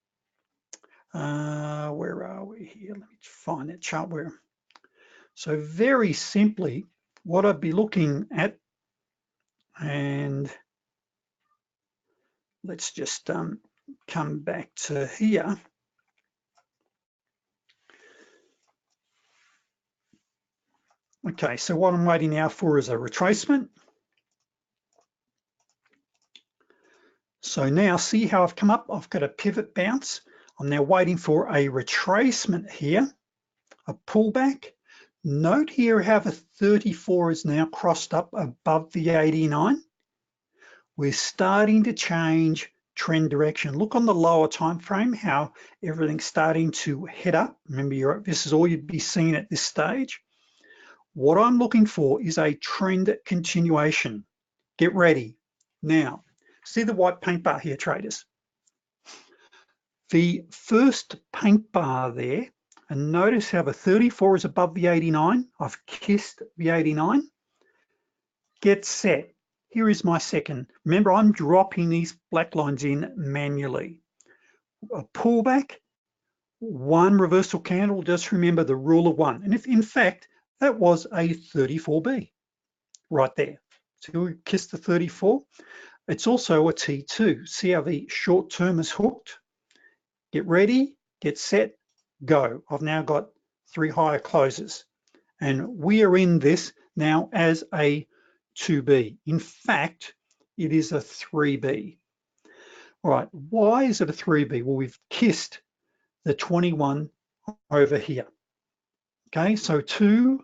Where are we here? Let me find that chart where. So very simply, what I'd be looking at, and let's just come back to here. Okay, so what I'm waiting now for is a retracement. So now see how I've come up? I've got a pivot bounce. I'm now waiting for a retracement here, a pullback. Note here how the 34 is now crossed up above the 89. We're starting to change trend direction. Look on the lower time frame, how everything's starting to head up. Remember, this is all you'd be seeing at this stage. What I'm looking for is a trend continuation. Get ready. Now, see the white paint bar here, traders? The first paint bar there, and notice how the 34 is above the 89. I've kissed the 89. Get set. Here is my second. Remember, I'm dropping these black lines in manually. A pullback, 1 reversal candle, just remember the rule of 1. And if, in fact, That was a 34B right there. So we kissed the 34. It's also a T2. See how the short term is hooked? Get ready, get set, go. I've now got 3 higher closes. And we are in this now as a 2B. In fact, it is a 3B. All right, why is it a 3B? Well, we've kissed the 21 over here. Okay, so 2,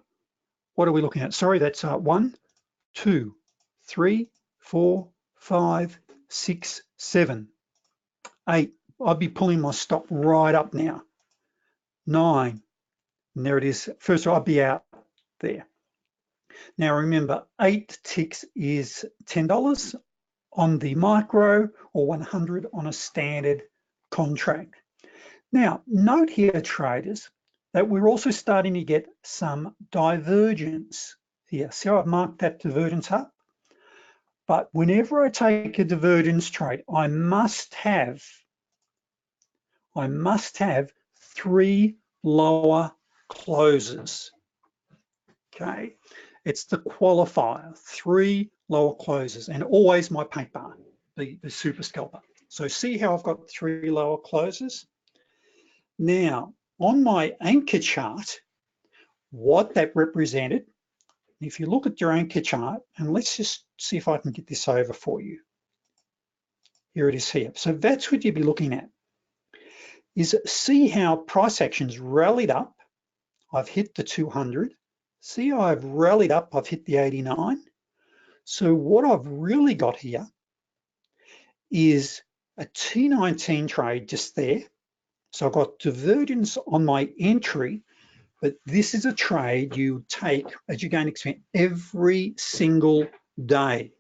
what are we looking at? Sorry, that's 1, 2, 3, 4, 5, 6, 7, 8. I'd be pulling my stop right up now. 9, and there it is. First of all, I'd be out there. Now remember, 8 ticks is $10 on the micro or 100 on a standard contract. Now, note here, traders, that we're also starting to get some divergence here. See how I've marked that divergence up? But whenever I take a divergence trade, I must have 3 lower closes. Okay, it's the qualifier, 3 lower closes, and always my paint bar, the super scalper. So see how I've got 3 lower closes? Now, on my anchor chart, what that represented, if you look at your anchor chart, and let's just see if I can get this over for you. Here it is here. So that's what you'd be looking at, is see how price actions rallied up. I've hit the 200. See how I've rallied up, I've hit the 89. So what I've really got here is a T19 trade just there. So I've got divergence on my entry, but this is a trade you take as you're going to expect every single day.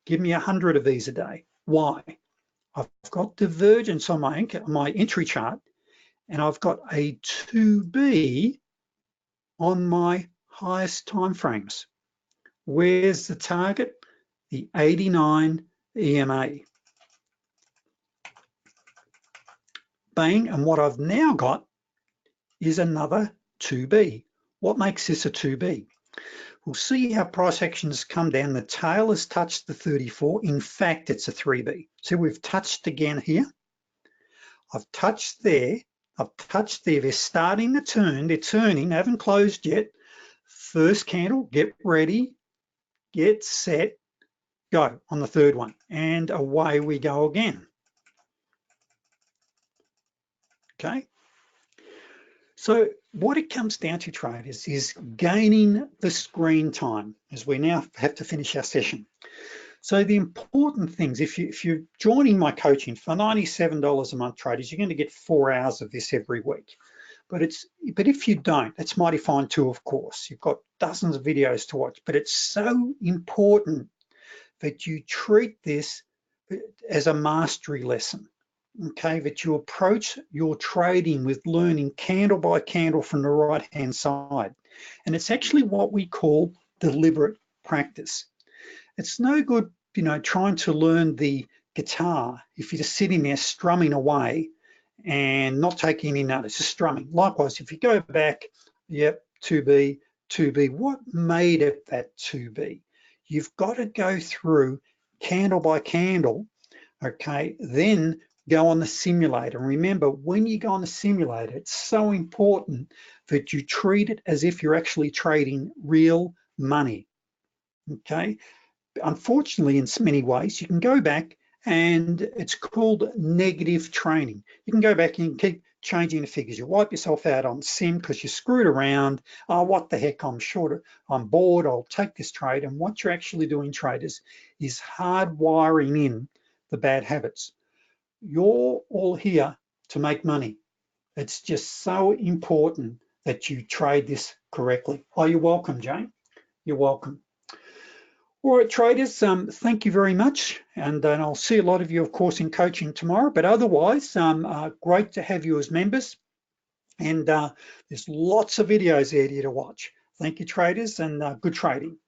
Give me 100 of these a day. Why? I've got divergence on my entry chart, and I've got a 2B on my highest time frames. Where's the target? The 89 EMA. Bang, and what I've now got is another 2B. What makes this a 2B? We'll see how price actions come down. The tail has touched the 34. In fact, it's a 3B. So we've touched again here. I've touched there. I've touched there. They're starting to turn. They're turning. They haven't closed yet. First candle, get ready, get set, go on the third one. And away we go again. Okay. So what it comes down to, traders, is gaining the screen time as we now have to finish our session. So the important things, if you're joining my coaching for $97 a month, traders, you're going to get 4 hours of this every week. But if you don't, that's mighty fine too, of course. You've got dozens of videos to watch, but it's so important that you treat this as a mastery lesson. Okay, that you approach your trading with learning candle by candle from the right-hand side. And it's actually what we call deliberate practice. It's no good, trying to learn the guitar if you're just sitting there strumming away and not taking any notice, just strumming. Likewise, if you go back, yep, 2B, 2B, what made it that 2B? You've got to go through candle by candle, okay, then go on the simulator. And remember, when you go on the simulator, it's so important that you treat it as if you're actually trading real money, okay? Unfortunately, in many ways, you can go back and it's called negative training. You can go back and keep changing the figures. You wipe yourself out on sim because you screwed around. Oh, what the heck, I'm short, I'm bored, I'll take this trade. And what you're actually doing, traders, is hardwiring in the bad habits. You're all here to make money. It's just so important that you trade this correctly. Oh, you're welcome, Jane. You're welcome. All right, traders, thank you very much. And I'll see a lot of you, of course, in coaching tomorrow. But otherwise, great to have you as members. And there's lots of videos there to watch. Thank you, traders, and good trading.